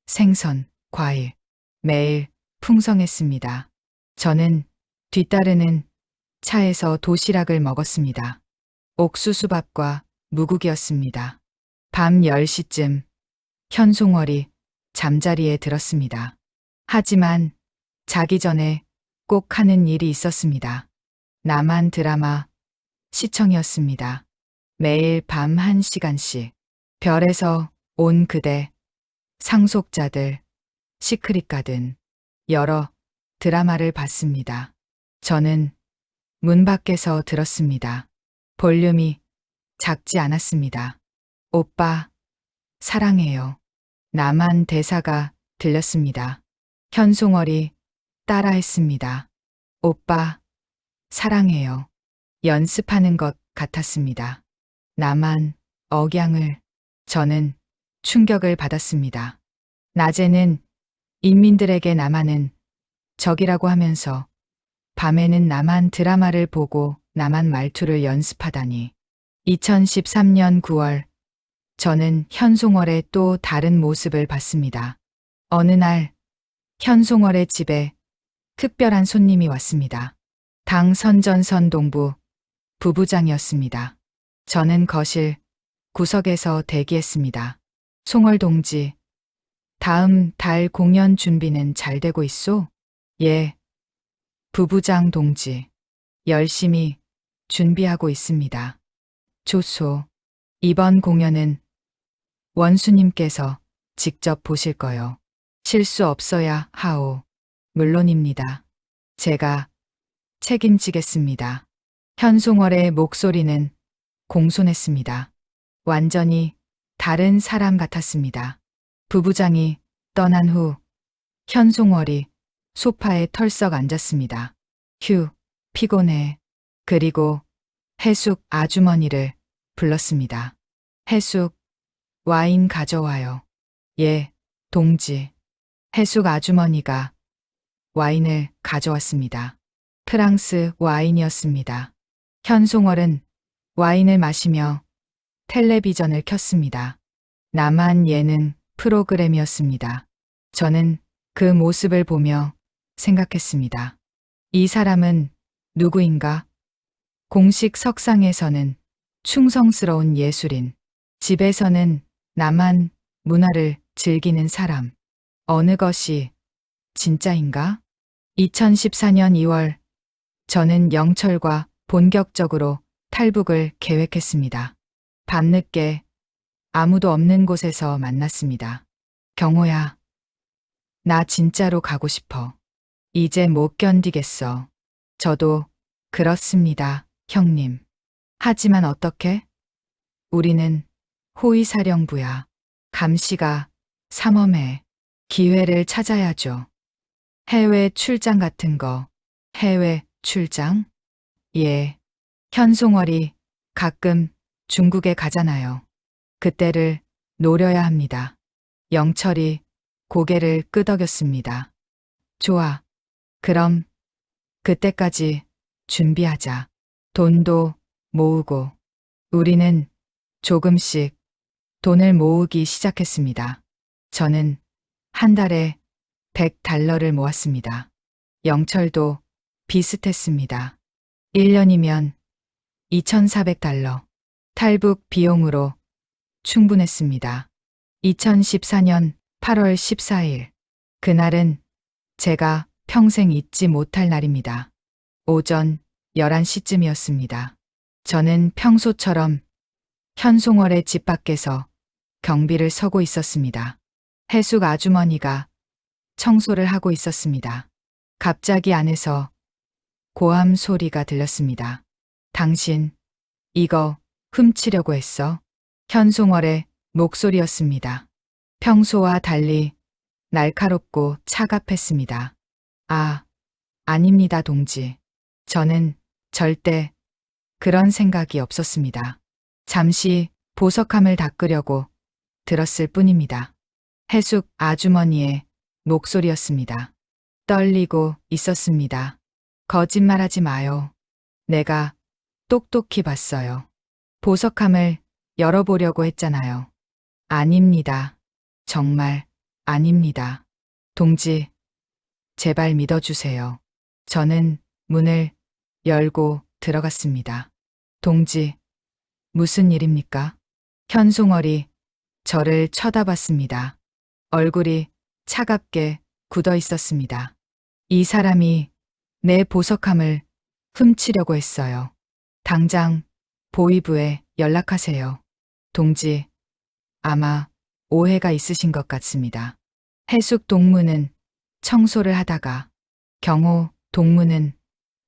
Speaker 1: 생선, 과일, 매일 풍성했습니다. 저는 뒤따르는 차에서 도시락을 먹었습니다. 옥수수밥과 무국이었습니다. 밤 10시쯤 현송월이 잠자리에 들었습니다. 하지만 자기 전에 꼭 하는 일이 있었습니다. 나만 드라마 시청이었습니다. 매일 밤 1시간씩 별에서 온 그대, 상속자들, 시크릿 가든 여러 드라마를 봤습니다. 저는 문 밖에서 들었습니다. 볼륨이 작지 않았습니다. 오빠, 사랑해요. 나만 대사가 들렸습니다. 현송월이 따라했습니다. 오빠, 사랑해요. 연습하는 것 같았습니다. 나만 억양을. 저는 충격을 받았습니다. 낮에는 인민들에게 나만은 적이라고 하면서 밤에는 나만 드라마를 보고 나만 말투를 연습하다니. 2013년 9월 저는 현송월의 또 다른 모습을 봤습니다. 어느 날 현송월의 집에 특별한 손님이 왔습니다. 당 선전선 동부 부부장이었습니다. 저는 거실 구석에서 대기했습니다. 송월 동지, 다음 달 공연 준비는 잘 되고 있소? 예, 부부장 동지. 열심히 준비하고 있습니다. 좋소. 이번 공연은 원수님께서 직접 보실 거요. 실수 없어야 하오. 물론입니다. 제가 책임지겠습니다. 현송월의 목소리는 공손했습니다. 완전히 다른 사람 같았습니다. 부부장이 떠난 후 현송월이 소파에 털썩 앉았습니다. 휴, 피곤해. 그리고 해숙 아주머니를 불렀습니다. 해숙, 와인 가져와요. 예, 동지. 해숙 아주머니가 와인을 가져왔습니다. 프랑스 와인이었습니다. 현송월은 와인을 마시며 텔레비전을 켰습니다. 나만 예능 프로그램이었습니다. 저는 그 모습을 보며 생각했습니다. 이 사람은 누구인가? 공식 석상에서는 충성스러운 예술인, 집에서는 나만 문화를 즐기는 사람. 어느 것이 진짜인가? 2014년 2월 저는 영철과 본격적으로 탈북을 계획했습니다. 밤늦게 아무도 없는 곳에서 만났습니다. 경호야, 나 진짜로 가고 싶어. 이제 못 견디겠어. 저도 그렇습니다, 형님. 하지만 어떻게? 우리는 호위사령부야. 감시가 삼엄해. 기회를 찾아야죠. 해외 출장 같은 거. 해외 출장? 예. 현송월이 가끔 중국에 가잖아요. 그때를 노려야 합니다. 영철이 고개를 끄덕였습니다. 좋아. 그럼 그때까지 준비하자. 돈도 모으고. 우리는 조금씩 돈을 모으기 시작했습니다. 저는 한 달에 100달러를 모았습니다. 영철도 비슷했습니다. 1년이면 2,400달러. 탈북 비용으로 충분했습니다. 2014년 8월 14일. 그날은 제가 평생 잊지 못할 날입니다. 오전 11시쯤이었습니다. 저는 평소처럼 현송월의 집 밖에서 경비를 서고 있었습니다. 해숙 아주머니가 청소를 하고 있었습니다. 갑자기 안에서 고함 소리가 들렸습니다. 당신, 이거 훔치려고 했어? 현송월의 목소리였습니다. 평소와 달리 날카롭고 차갑했습니다. 아, 아닙니다, 동지. 저는 절대 그런 생각이 없었습니다. 잠시 보석함을 닦으려고 들었을 뿐입니다. 해숙 아주머니의 목소리였습니다. 떨리고 있었습니다. 거짓말하지 마요. 내가 똑똑히 봤어요. 보석함을 열어보려고 했잖아요. 아닙니다. 정말 아닙니다. 동지, 제발 믿어주세요. 저는 문을 열고 들어갔습니다. 동지, 무슨 일입니까? 현송월이 저를 쳐다봤습니다. 얼굴이 차갑게 굳어 있었습니다. 이 사람이 내 보석함을 훔치려고 했어요. 당장 보위부에 연락하세요. 동지, 아마 오해가 있으신 것 같습니다. 해숙 동무는 청소를 하다가 경호 동무는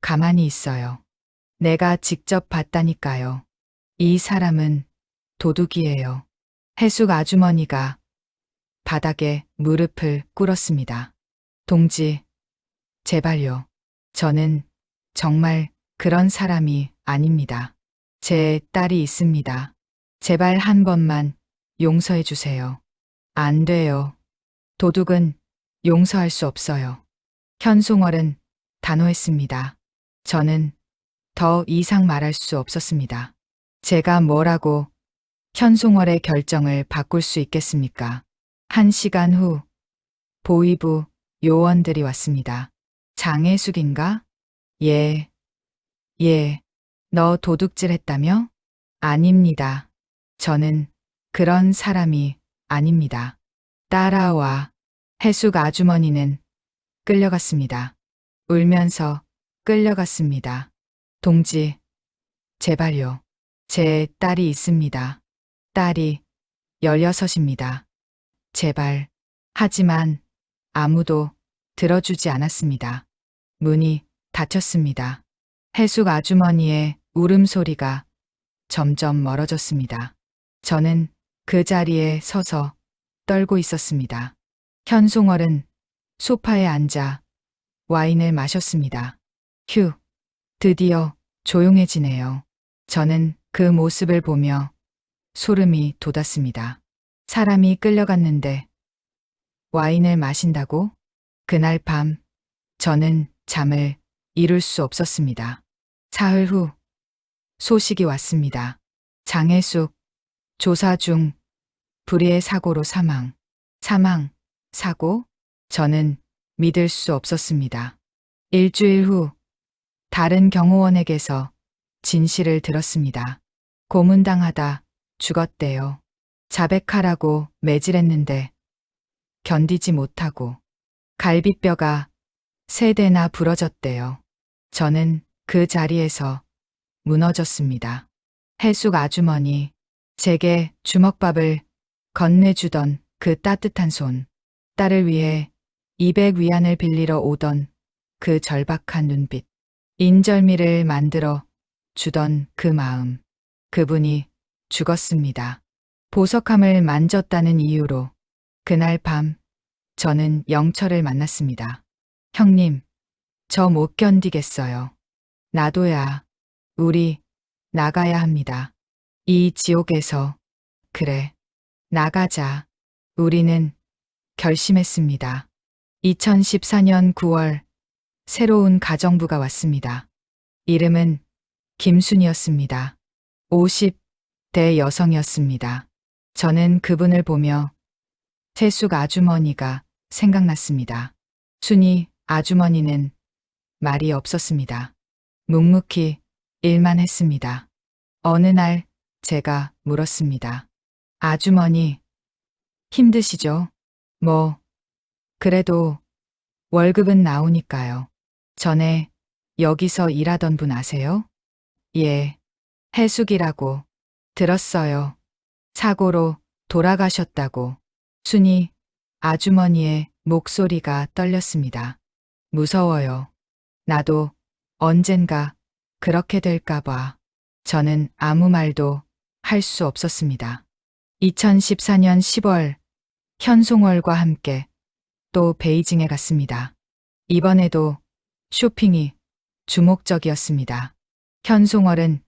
Speaker 1: 가만히 있어요. 내가 직접 봤다니까요. 이 사람은 도둑이에요. 해숙 아주머니가 바닥에 무릎을 꿇었습니다. 동지, 제발요. 저는 정말 그런 사람이 아닙니다. 제 딸이 있습니다. 제발 한 번만 용서해 주세요. 안 돼요. 도둑은 용서할 수 없어요. 현송월은 단호했습니다. 저는 더 이상 말할 수 없었습니다. 제가 뭐라고 현송월의 결정을 바꿀 수 있겠습니까? 1시간 후 보위부 요원들이 왔습니다. 장혜숙인가? 예. 너 도둑질 했다며? 아닙니다. 저는 그런 사람이 아닙니다. 따라와. 해숙 아주머니는 끌려갔습니다. 울면서 끌려갔습니다. 동지, 제발요. 제 딸이 있습니다. 딸이 16입니다. 제발. 하지만 아무도 들어주지 않았습니다. 문이 닫혔습니다. 해숙 아주머니의 울음소리가 점점 멀어졌습니다. 저는 그 자리에 서서 떨고 있었습니다. 현송월은 소파에 앉아 와인을 마셨습니다. 휴, 드디어 조용해지네요. 저는 그 모습을 보며 소름이 돋았습니다. 사람이 끌려갔는데 와인을 마신다고? 그날 밤 저는 잠을 이룰 수 없었습니다. 사흘 후 소식이 왔습니다. 장혜숙 조사 중 불의의 사고로 사망. 사고? 저는 믿을 수 없었습니다. 일주일 후 다른 경호원에게서 진실을 들었습니다. 고문당하다 죽었대요. 자백하라고 매질했는데 견디지 못하고 갈비뼈가 3대나 부러졌대요. 저는 그 자리에서 무너졌습니다. 해숙 아주머니, 제게 주먹밥을 건네주던 그 따뜻한 손, 딸을 위해 200위안을 빌리러 오던 그 절박한 눈빛, 인절미를 만들어 주던 그 마음, 그분이 죽었습니다. 보석함을 만졌다는 이유로 그날 밤 저는 영철을 만났습니다. 형님, 저 못 견디겠어요. 나도야. 우리 나가야 합니다. 이 지옥에서. 그래, 나가자. 우리는 결심했습니다. 2014년 9월 새로운 가정부가 왔습니다. 이름은 김순이었습니다. 50대 여성이었습니다. 저는 그분을 보며 해숙 아주머니가 생각났습니다. 순이 아주머니는 말이 없었습니다. 묵묵히 일만 했습니다. 어느 날 제가 물었습니다. 아주머니, 힘드시죠? 그래도 월급은 나오니까요. 전에 여기서 일하던 분 아세요? 예, 해숙이라고 들었어요. 사고로 돌아가셨다고. 순이 아주머니의 목소리가 떨렸습니다. 무서워요. 나도 언젠가 그렇게 될까 봐. 저는 아무 말도 할 수 없었습니다. 2014년 10월 현송월과 함께 또 베이징에 갔습니다. 이번에도 쇼핑이 주목적이었습니다. 현송월은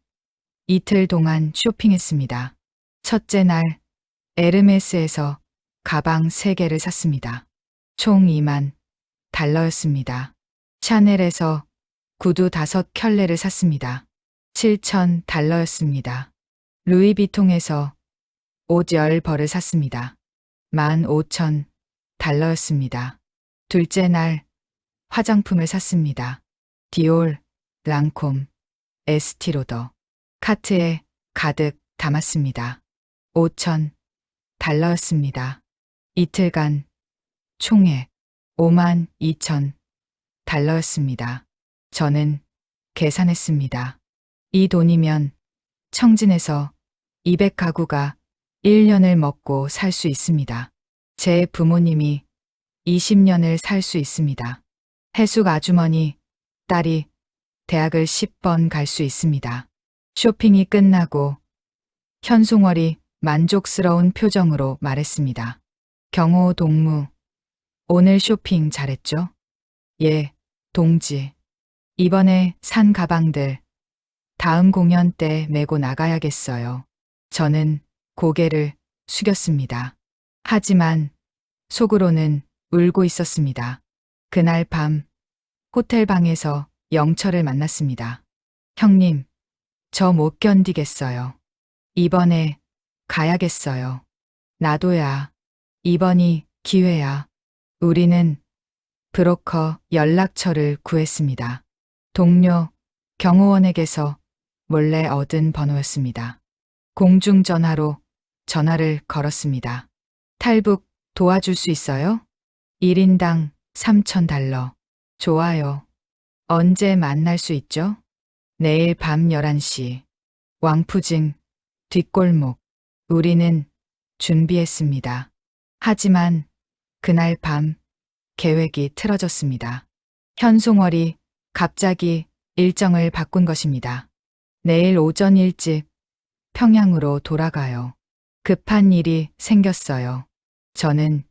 Speaker 1: 이틀 동안 쇼핑했습니다. 첫째 날 에르메스에서 가방 3개를 샀습니다. 총 2만 달러였습니다. 샤넬에서 구두 5켤레를 샀습니다. 7천 달러였습니다. 루이비통에서 옷 10벌을 샀습니다. 15,000 달러였습니다. 둘째 날 화장품을 샀습니다. 디올, 랑콤, 에스티로더. 카트에 가득 담았습니다. 5,000 달러였습니다. 이틀간 총액 52,000 달러였습니다. 저는 계산했습니다. 이 돈이면 청진에서 200가구가 1년을 먹고 살 수 있습니다. 제 부모님이 20년을 살 수 있습니다. 해숙 아주머니, 딸이 대학을 10번 갈 수 있습니다. 쇼핑이 끝나고 현송월이 만족스러운 표정으로 말했습니다. 경호 동무, 오늘 쇼핑 잘했죠? 예, 동지. 이번에 산 가방들 다음 공연 때 메고 나가야겠어요. 저는 고개를 숙였습니다. 하지만 속으로는 울고 있었습니다. 그날 밤 호텔 방에서 영철을 만났습니다. 형님, 저 못 견디겠어요. 이번에 가야겠어요. 나도야. 이번이 기회야. 우리는 브로커 연락처를 구했습니다. 동료 경호원에게서 몰래 얻은 번호였습니다. 공중전화로 전화를 걸었습니다. 탈북 도와줄 수 있어요? 1인당 3,000달러. 좋아요. 언제 만날 수 있죠? 내일 밤 11시. 왕푸증 뒷골목. 우리는 준비했습니다. 하지만 그날 밤 계획이 틀어졌습니다. 현송월이 갑자기 일정을 바꾼 것입니다. 내일 오전 일찍 평양으로 돌아가요. 급한 일이 생겼어요. 저는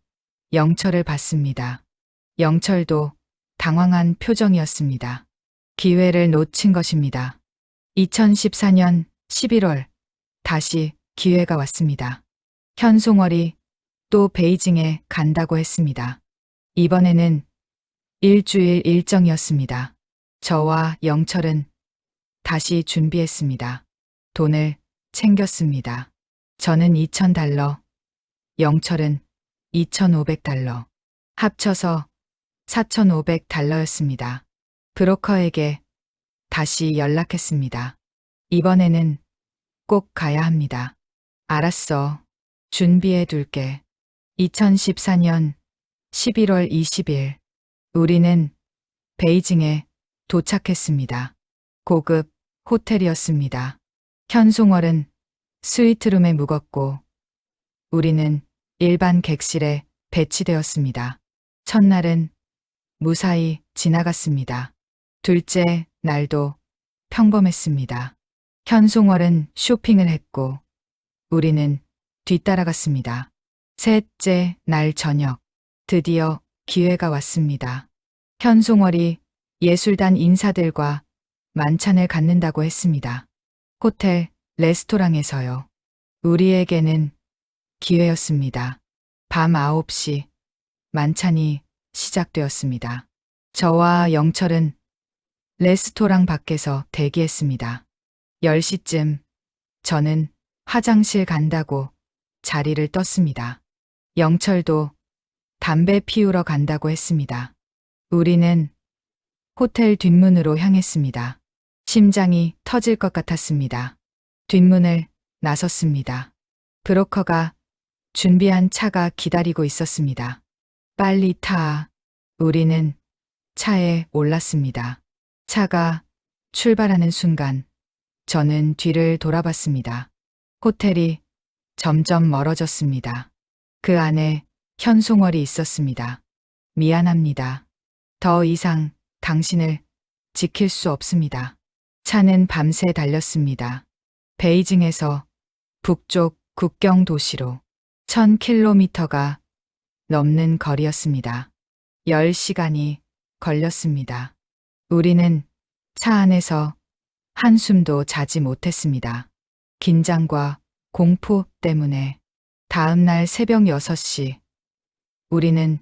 Speaker 1: 영철을 봤습니다. 영철도 당황한 표정이었습니다. 기회를 놓친 것입니다. 2014년 11월 다시 기회가 왔습니다. 현송월이 또 베이징에 간다고 했습니다. 이번에는 일주일 일정이었습니다. 저와 영철은 다시 준비했습니다. 돈을 챙겼습니다. 저는 2,000달러, 영철은 2,500달러, 합쳐서 4,500달러였습니다. 브로커에게 다시 연락했습니다. 이번에는 꼭 가야 합니다. 알았어. 준비해 둘게. 2014년 11월 20일 우리는 베이징에 도착했습니다. 고급 호텔이었습니다. 현송월은 스위트룸에 묵었고 우리는 일반 객실에 배치되었습니다. 첫날은 무사히 지나갔습니다. 둘째 날도 평범했습니다. 현송월은 쇼핑을 했고 우리는 뒤따라갔습니다. 셋째 날 저녁 드디어 기회가 왔습니다. 현송월이 예술단 인사들과 만찬을 갖는다고 했습니다. 호텔 레스토랑에서요. 우리에게는 기회였습니다. 밤 9시 만찬이 시작되었습니다. 저와 영철은 레스토랑 밖에서 대기했습니다. 10시쯤 저는 화장실 간다고 자리를 떴습니다. 영철도 담배 피우러 간다고 했습니다. 우리는 호텔 뒷문으로 향했습니다. 심장이 터질 것 같았습니다. 뒷문을 나섰습니다. 브로커가 준비한 차가 기다리고 있었습니다. 빨리 타. 우리는 차에 올랐습니다. 차가 출발하는 순간 저는 뒤를 돌아봤습니다. 호텔이 점점 멀어졌습니다. 그 안에 현송월이 있었습니다. 미안합니다. 더 이상 당신을 지킬 수 없습니다. 차는 밤새 달렸습니다. 베이징에서 북쪽 국경 도시로 1,000km가 넘는 거리였습니다. 10시간이 걸렸습니다. 우리는 차 안에서 한숨도 자지 못했습니다. 긴장과 공포 때문에 다음 날 새벽 6시 우리는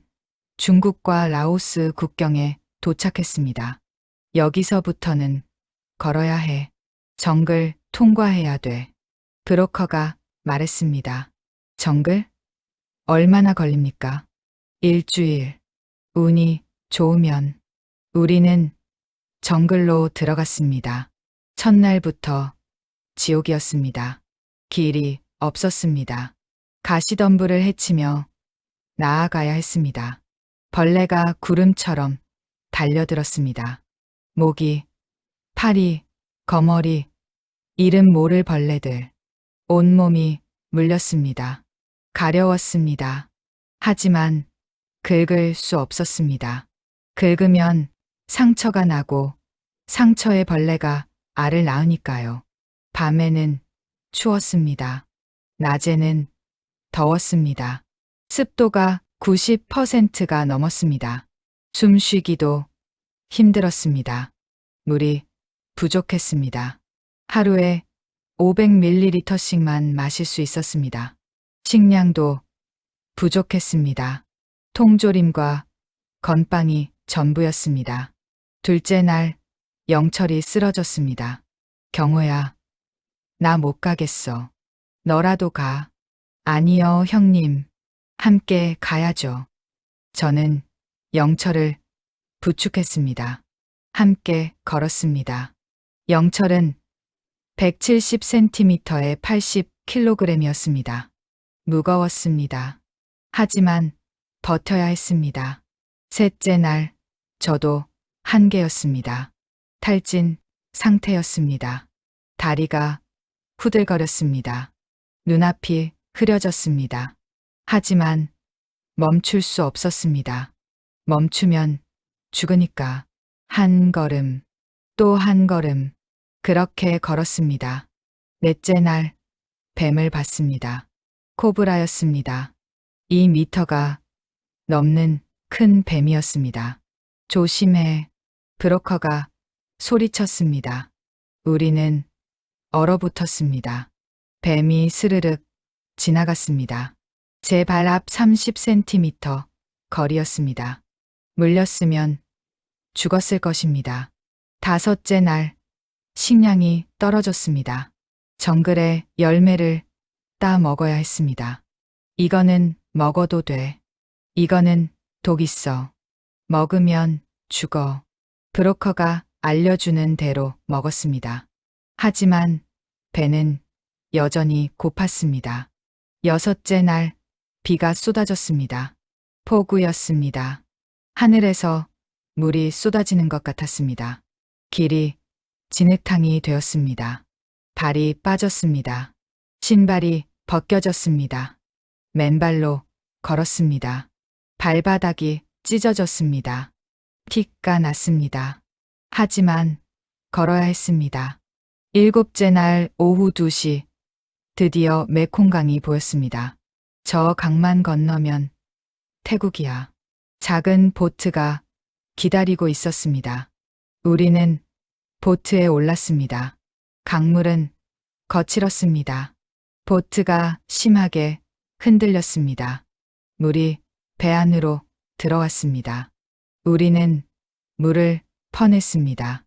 Speaker 1: 중국과 라오스 국경에 도착했습니다. 여기서부터는 걸어야 해. 정글 통과해야 돼. 브로커가 말했습니다. 정글? 얼마나 걸립니까? 일주일. 운이 좋으면. 우리는 정글로 들어갔습니다. 첫날부터 지옥이었습니다. 길이 없었습니다. 가시덤불을 헤치며 나아가야 했습니다. 벌레가 구름처럼 달려들었습니다. 모기, 파리, 거머리, 이름 모를 벌레들. 온몸이 물렸습니다. 가려웠습니다. 하지만 긁을 수 없었습니다. 긁으면 상처가 나고 상처에 벌레가 알을 낳으니까요. 밤에는 추웠습니다. 낮에는 더웠습니다. 습도가 90%가 넘었습니다. 숨쉬기도 힘들었습니다. 물이 부족했습니다. 하루에 500ml씩만 마실 수 있었습니다. 식량도 부족했습니다. 통조림과 건빵이 전부였습니다. 둘째 날 영철이 쓰러졌습니다. 경호야, 나 못 가겠어. 너라도 가. 아니요, 형님. 함께 가야죠. 저는 영철을 부축했습니다. 함께 걸었습니다. 영철은 170cm에 80kg이었습니다. 무거웠습니다. 하지만 버텨야 했습니다. 셋째 날 저도 한계였습니다. 탈진 상태였습니다. 다리가 후들거렸습니다. 눈앞이 흐려졌습니다. 하지만 멈출 수 없었습니다. 멈추면 죽으니까. 한 걸음, 또 한 걸음. 그렇게 걸었습니다. 넷째 날 뱀을 봤습니다. 코브라였습니다. 2m가 넘는 큰 뱀이었습니다. 조심해. 브로커가 소리쳤습니다. 우리는 얼어붙었습니다. 뱀이 스르륵 지나갔습니다. 제 발 앞 30cm 거리였습니다. 물렸으면 죽었을 것입니다. 다섯째 날 식량이 떨어졌습니다. 정글의 열매를 따 먹어야 했습니다. 이거는 먹어도 돼. 이거는 독 있어. 먹으면 죽어. 브로커가 알려주는 대로 먹었습니다. 하지만 배는 여전히 고팠습니다. 여섯째 날 비가 쏟아졌습니다. 폭우였습니다. 하늘에서 물이 쏟아지는 것 같았습니다. 길이 진흙탕이 되었습니다. 발이 빠졌습니다. 신발이 벗겨졌습니다. 맨발로 걸었습니다. 발바닥이 찢어졌습니다. 피가 났습니다. 하지만 걸어야 했습니다. 일곱째 날 오후 2시 드디어 메콩강이 보였습니다. 저 강만 건너면 태국이야. 작은 보트가 기다리고 있었습니다. 우리는 보트에 올랐습니다. 강물은 거칠었습니다. 보트가 심하게 흔들렸습니다. 물이 배 안으로 들어왔습니다. 우리는 물을 퍼냈습니다.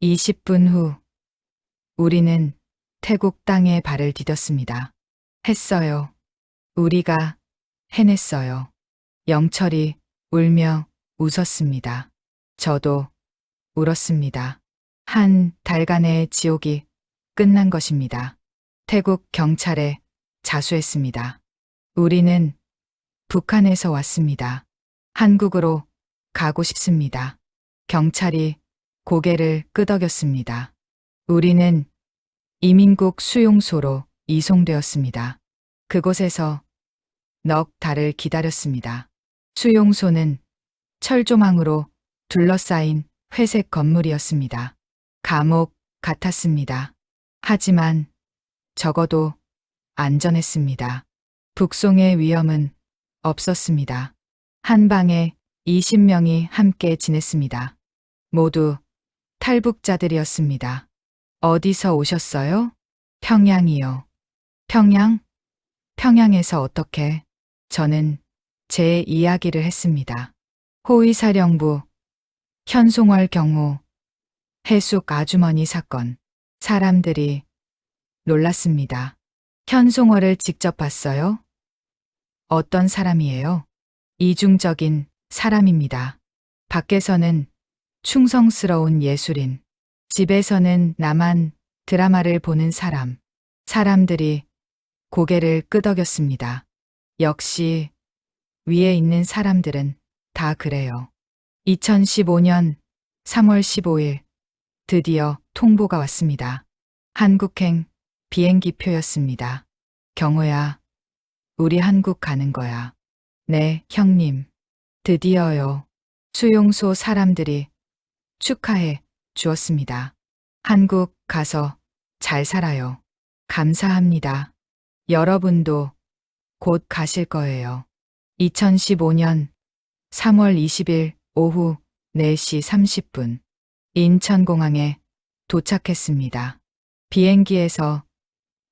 Speaker 1: 20분 후 우리는 태국 땅에 발을 디뎠습니다. 했어요. 우리가 해냈어요. 영철이 울며 웃었습니다. 저도 울었습니다. 한 달간의 지옥이 끝난 것입니다. 태국 경찰에 자수했습니다. 우리는 북한에서 왔습니다. 한국으로 가고 싶습니다. 경찰이 고개를 끄덕였습니다. 우리는 이민국 수용소로 이송되었습니다. 그곳에서 넉 달을 기다렸습니다. 수용소는 철조망으로 둘러싸인 회색 건물이었습니다. 감옥 같았습니다. 하지만 적어도 안전했습니다. 북송의 위험은 없었습니다. 한 방에 20명이 함께 지냈습니다. 모두 탈북자들이었습니다. 어디서 오셨어요? 평양이요. 평양? 평양에서 어떻게? 저는 제 이야기를 했습니다. 호위사령부 현송월 경호 해숙 아주머니 사건. 사람들이 놀랐습니다. 현송월을 직접 봤어요? 어떤 사람이에요? 이중적인 사람입니다. 밖에서는 충성스러운 예술인, 집에서는 나만 드라마를 보는 사람. 사람들이 고개를 끄덕였습니다. 역시 위에 있는 사람들은 다 그래요. 2015년 3월 15일 드디어 통보가 왔습니다. 한국행 비행기표였습니다. 경호야, 우리 한국 가는 거야. 네, 형님. 드디어요. 수용소 사람들이 축하해 주었습니다. 한국 가서 잘 살아요. 감사합니다. 여러분도 곧 가실 거예요. 2015년 3월 20일 오후 4시 30분 인천공항에 도착했습니다. 비행기에서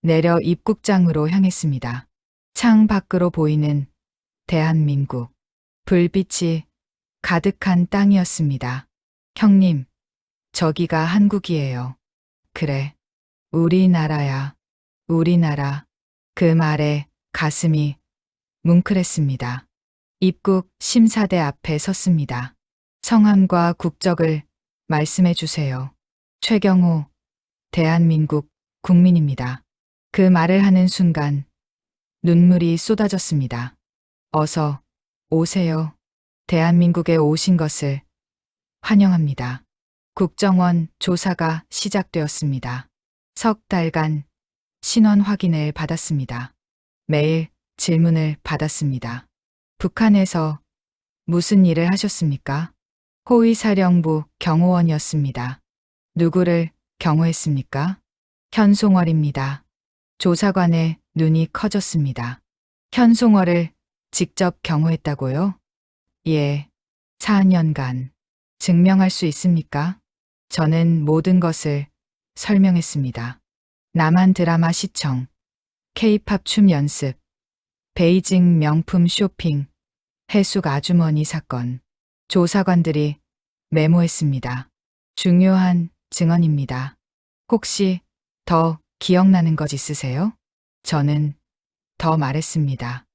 Speaker 1: 내려 입국장으로 향했습니다. 창 밖으로 보이는 대한민국. 불빛이 가득한 땅이었습니다. 형님, 저기가 한국이에요. 그래, 우리나라야, 우리나라. 그 말에 가슴이 뭉클했습니다. 입국 심사대 앞에 섰습니다. 성함과 국적을 말씀해 주세요. 최경호, 대한민국 국민입니다. 그 말을 하는 순간 눈물이 쏟아졌습니다. 어서 오세요. 대한민국에 오신 것을 환영합니다. 국정원 조사가 시작되었습니다. 석 달간 신원 확인을 받았습니다. 매일 질문을 받았습니다. 북한에서 무슨 일을 하셨습니까? 호위사령부 경호원이었습니다. 누구를 경호했습니까? 현송월입니다. 조사관의 눈이 커졌습니다. 현송월을 직접 경호했다고요? 예, 4년간. 증명할 수 있습니까? 저는 모든 것을 설명했습니다. 남한 드라마 시청, K-팝 춤 연습, 베이징 명품 쇼핑, 해숙 아주머니 사건. 조사관들이 메모했습니다. 중요한 증언입니다. 혹시 더 기억나는 것 있으세요? 저는 더 말했습니다.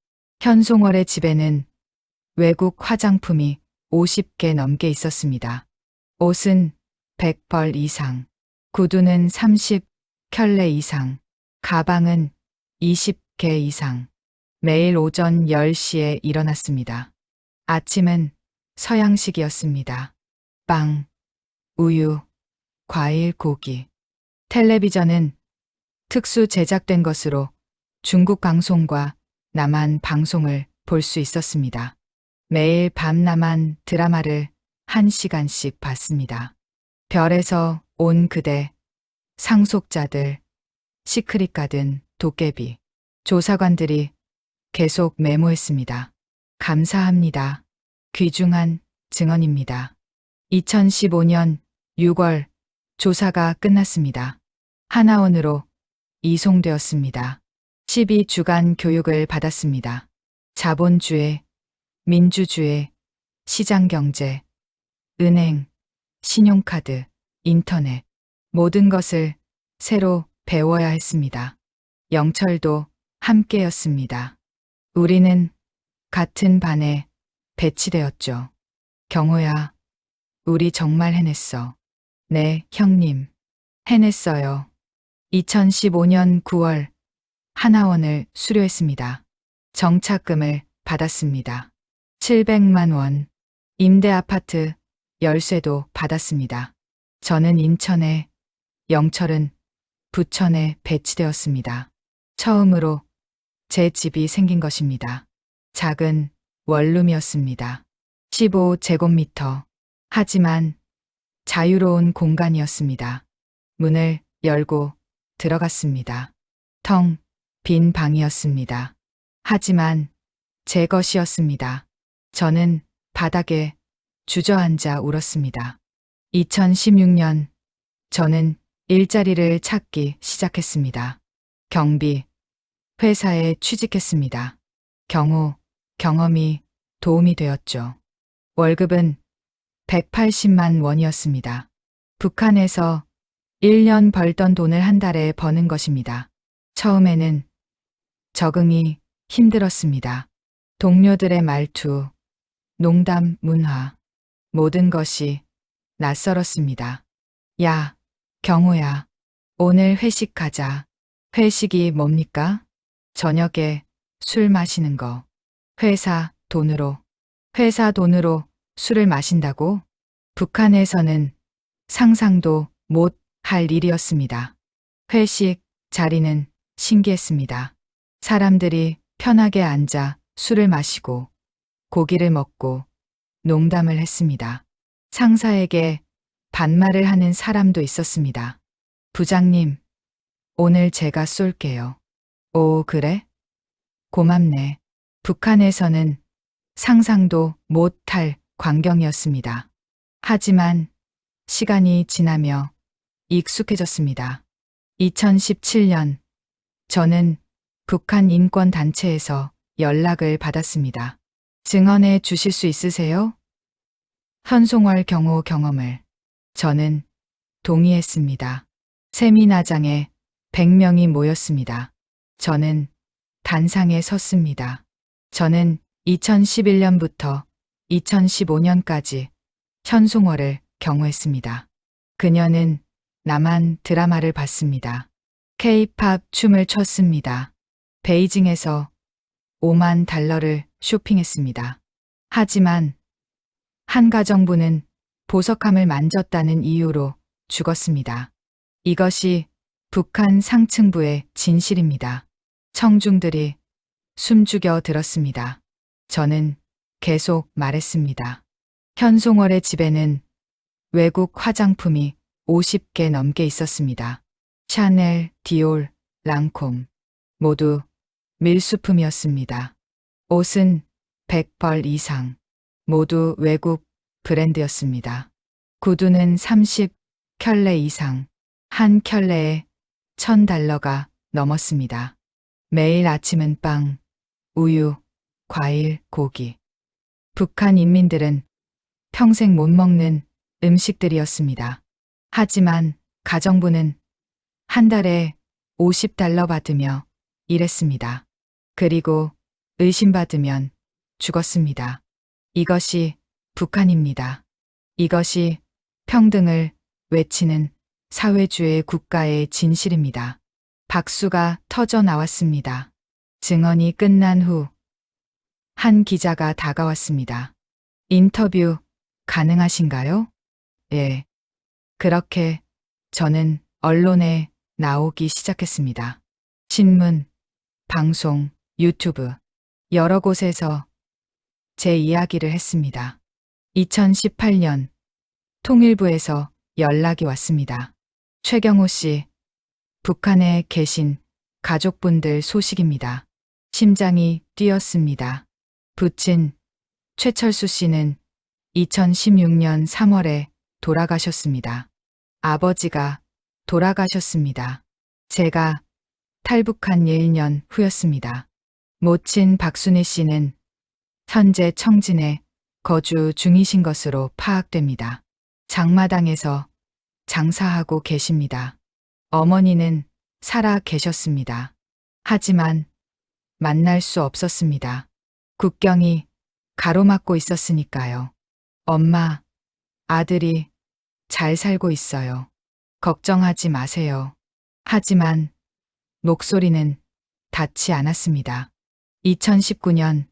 Speaker 1: 현송월의 집에는 외국 화장품이 50개 넘게 있었습니다. 옷은 100벌 이상, 구두는 30켤레 이상, 가방은 20개 이상. 매일 오전 10시에 일어났습니다. 아침은 서양식이었습니다. 빵, 우유, 과일, 고기. 텔레비전은 특수 제작된 것으로 중국 방송과 남한 방송을 볼 수 있었습니다. 매일 밤 남한 드라마를 1시간씩 봤습니다. 별에서 온 그대, 상속자들, 시크릿 가든, 도깨비. 조사관들이 계속 메모했습니다. 감사합니다. 귀중한 증언입니다. 2015년 6월 조사가 끝났습니다. 하나원으로 이송되었습니다. 12주간 교육을 받았습니다. 자본주의, 민주주의, 시장경제, 은행, 신용카드, 인터넷, 모든 것을 새로 배워야 했습니다. 영철도 함께였습니다. 우리는 같은 반에 배치되었죠. 경호야, 우리 정말 해냈어. 네, 형님. 해냈어요. 2015년 9월 하나원을 수료했습니다. 정착금을 받았습니다. 700만 원. 임대 아파트 열쇠도 받았습니다. 저는 인천에, 영철은 부천에 배치되었습니다. 처음으로 제 집이 생긴 것입니다. 작은 원룸이었습니다. 15제곱미터. 하지만 자유로운 공간이었습니다. 문을 열고 들어갔습니다. 텅 빈 방이었습니다. 하지만 제 것이었습니다. 저는 바닥에 주저앉아 울었습니다. 2016년 저는 일자리를 찾기 시작했습니다. 경비, 회사에 취직했습니다. 경험이 도움이 되었죠. 월급은 180만 원이었습니다. 북한에서 1년 벌던 돈을 한 달에 버는 것입니다. 처음에는 적응이 힘들었습니다. 동료들의 말투, 농담, 문화, 모든 것이 낯설었습니다. 야, 경호야, 오늘 회식하자. 회식이 뭡니까? 저녁에 술 마시는 거. 회사 돈으로 술을 마신다고? 북한에서는 상상도 못 할 일이었습니다. 회식 자리는 신기했습니다. 사람들이 편하게 앉아 술을 마시고 고기를 먹고 농담을 했습니다. 상사에게 반말을 하는 사람도 있었습니다. 부장님, 오늘 제가 쏠게요. 오, 그래? 고맙네. 북한에서는 상상도 못할 광경이었습니다. 하지만 시간이 지나며 익숙해졌습니다. 2017년 저는 북한 인권단체에서 연락을 받았습니다. 증언해 주실 수 있으세요? 현송월 경호 경험을. 저는 동의했습니다. 세미나장에 100명이 모였습니다. 저는 단상에 섰습니다. 저는 2011년부터 2015년까지 현송월을 경호했습니다. 그녀는 나만 드라마를 봤습니다. K-팝 춤을 췄습니다. 베이징에서 5만 달러를 쇼핑했습니다. 하지만 한 가정부는 보석함을 만졌다는 이유로 죽었습니다. 이것이 북한 상층부의 진실입니다. 청중들이 숨죽여 들었습니다. 저는 계속 말했습니다. 현송월의 집에는 외국 화장품이 50개 넘게 있었습니다. 샤넬, 디올, 랑콤 모두 밀수품이었습니다. 옷은 100벌 이상 모두 외국 브랜드였습니다. 구두는 30켤레 이상, 한 켤레에 $1000가 넘었습니다. 매일 아침은 빵, 우유, 과일, 고기. 북한 인민들은 평생 못 먹는 음식들이었습니다. 하지만 가정부는 한 달에 $50 받으며 일했습니다. 그리고 의심받으면 죽었습니다. 이것이 북한입니다. 이것이 평등을 외치는 사회주의 국가의 진실입니다. 박수가 터져 나왔습니다. 증언이 끝난 후 한 기자가 다가왔습니다. 인터뷰 가능하신가요? 예. 그렇게 저는 언론에 나오기 시작했습니다. 신문, 방송, 유튜브, 여러 곳에서 제 이야기를 했습니다. 2018년 통일부에서 연락이 왔습니다. 최경호 씨, 북한에 계신 가족분들 소식입니다. 심장이 뛰었습니다. 부친 최철수 씨는 2016년 3월에 돌아가셨습니다. 아버지가 돌아가셨습니다. 제가 탈북한 1년 후였습니다. 모친 박순희 씨는 현재 청진에 거주 중이신 것으로 파악됩니다. 장마당에서 장사하고 계십니다. 어머니는 살아 계셨습니다. 하지만 만날 수 없었습니다. 국경이 가로막고 있었으니까요. 엄마, 아들이 잘 살고 있어요. 걱정하지 마세요. 하지만 목소리는 닿지 않았습니다. 2019년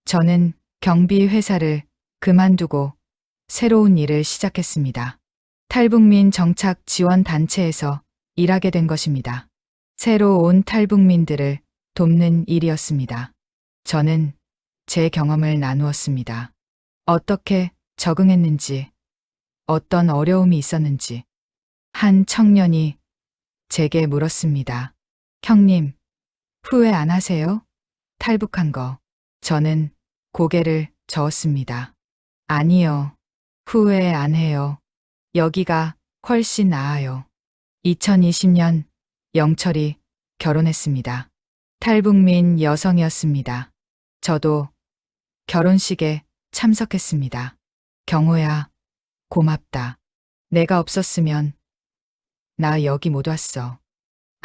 Speaker 1: 저는 경비 회사를 그만두고 새로운 일을 시작했습니다. 탈북민 정착 지원 단체에서 일하게 된 것입니다. 새로 온 탈북민들을 돕는 일이었습니다. 저는 제 경험을 나누었습니다. 어떻게 적응했는지, 어떤 어려움이 있었는지. 한 청년이 제게 물었습니다. 형님, 후회 안 하세요? 탈북한 거. 저는 고개를 저었습니다. 아니요. 후회 안 해요. 여기가 훨씬 나아요. 2020년 영철이 결혼했습니다. 탈북민 여성이었습니다. 저도 결혼식에 참석했습니다. 경호야, 고맙다. 내가 없었으면 나 여기 못 왔어.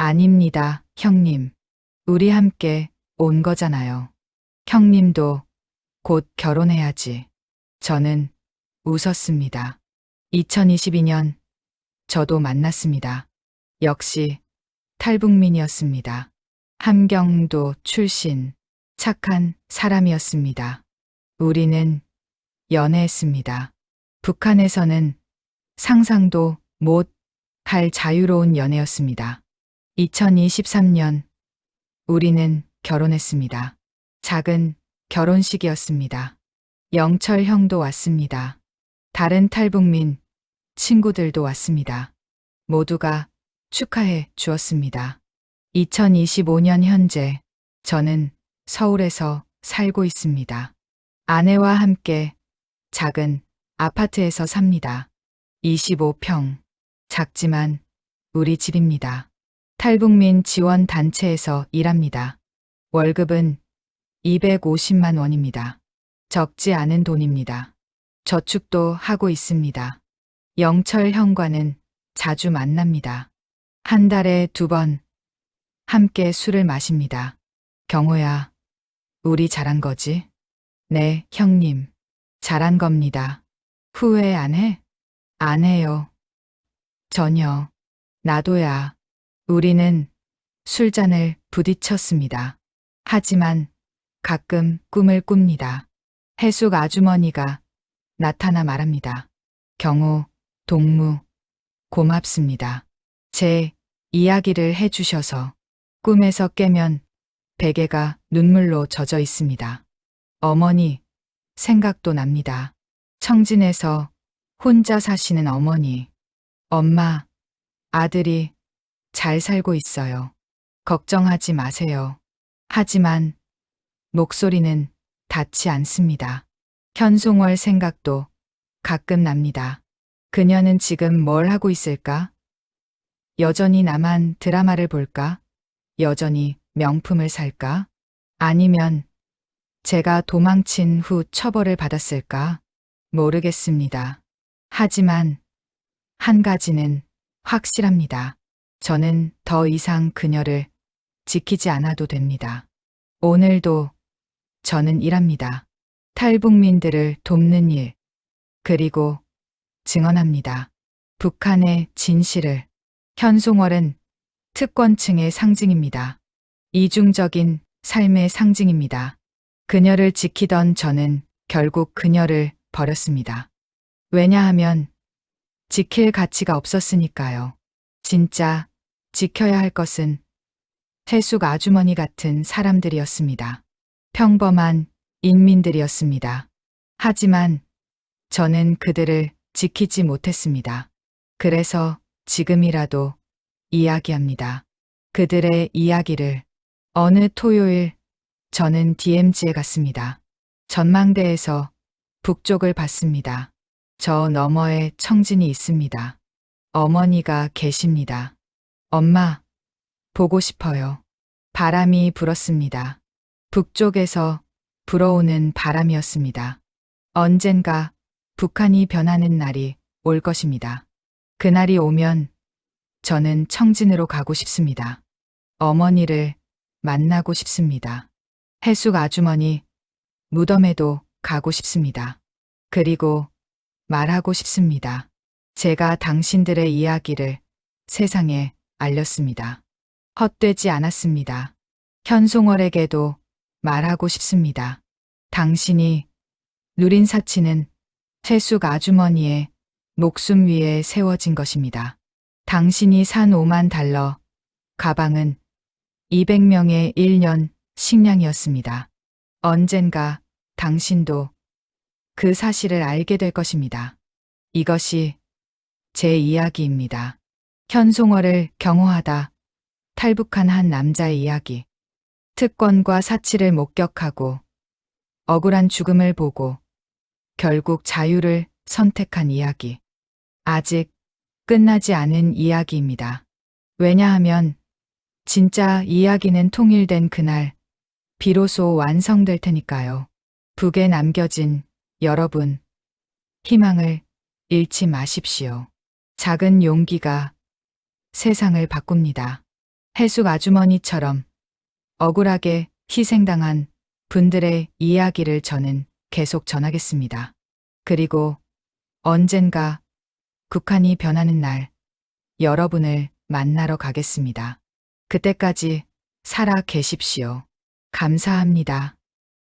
Speaker 1: 아닙니다, 형님. 우리 함께 온 거잖아요. 형님도 곧 결혼해야지. 저는 웃었습니다. 2022년 저도 만났습니다. 역시 탈북민이었습니다. 함경도 출신 착한 사람이었습니다. 우리는 연애했습니다. 북한에서는 상상도 못 할 자유로운 연애였습니다. 2023년 우리는 결혼했습니다. 작은 결혼식이었습니다. 영철 형도 왔습니다. 다른 탈북민 친구들도 왔습니다. 모두가 축하해 주었습니다. 2025년 현재 저는 서울에서 살고 있습니다. 아내와 함께 작은 아파트에서 삽니다. 25평. 작지만 우리 집입니다. 탈북민 지원 단체에서 일합니다. 월급은 250만 원입니다. 적지 않은 돈입니다. 저축도 하고 있습니다. 영철 형과는 자주 만납니다. 한 달에 2번 함께 술을 마십니다. 경호야, 우리 잘한 거지? 네, 형님. 잘한 겁니다. 후회 안 해? 안 해요. 전혀. 나도야. 우리는 술잔을 부딪혔습니다. 하지만 가끔 꿈을 꿉니다. 해숙 아주머니가 나타나 말합니다. 경호, 동무, 고맙습니다. 제 이야기를 해주셔서 꿈에서 깨면 베개가 눈물로 젖어 있습니다. 어머니, 생각도 납니다. 청진에서 혼자 사시는 어머니. 엄마, 아들이 잘 살고 있어요. 걱정하지 마세요. 하지만 목소리는 닿지 않습니다. 현송월 생각도 가끔 납니다. 그녀는 지금 뭘 하고 있을까? 여전히 나만 드라마를 볼까? 여전히 명품을 살까? 아니면 제가 도망친 후 처벌을 받았을까? 모르겠습니다. 하지만 한 가지는 확실합니다. 저는 더 이상 그녀를 지키지 않아도 됩니다. 오늘도 저는 일합니다. 탈북민들을 돕는 일, 그리고 증언합니다. 북한의 진실을. 현송월은 특권층의 상징입니다. 이중적인 삶의 상징입니다. 그녀를 지키던 저는 결국 그녀를 버렸습니다. 왜냐하면 지킬 가치가 없었으니까요. 진짜 지켜야 할 것은 해숙 아주머니 같은 사람들이었습니다. 평범한 인민들이었습니다. 하지만 저는 그들을 지키지 못했습니다. 그래서 지금이라도 이야기합니다. 그들의 이야기를. 어느 토요일 저는 DMZ에 갔습니다. 전망대에서 북쪽을 봤습니다. 저 너머에 청진이 있습니다. 어머니가 계십니다. 엄마, 보고 싶어요. 바람이 불었습니다. 북쪽에서 불어오는 바람이었습니다. 언젠가 북한이 변하는 날이 올 것입니다. 그날이 오면 저는 청진으로 가고 싶습니다. 어머니를 만나고 싶습니다. 해숙 아주머니 무덤에도 가고 싶습니다. 그리고 말하고 싶습니다. 제가 당신들의 이야기를 세상에 알렸습니다. 헛되지 않았습니다. 현송월에게도 말하고 싶습니다. 당신이 누린 사치는 해숙 아주머니의 목숨 위에 세워진 것입니다. 당신이 산 $50,000, 가방은 200명의 1년 식량이었습니다. 언젠가 당신도 그 사실을 알게 될 것입니다. 이것이 제 이야기입니다. 현송월을 경호하다 탈북한 한 남자의 이야기. 특권과 사치를 목격하고 억울한 죽음을 보고 결국 자유를 선택한 이야기. 아직 끝나지 않은 이야기입니다. 왜냐하면 진짜 이야기는 통일된 그날 비로소 완성될 테니까요. 북에 남겨진 여러분, 희망을 잃지 마십시오. 작은 용기가 세상을 바꿉니다. 해숙 아주머니처럼 억울하게 희생당한 분들의 이야기를 저는 계속 전하겠습니다. 그리고 언젠가 북한이 변하는 날 여러분을 만나러 가겠습니다. 그때까지 살아 계십시오. 감사합니다.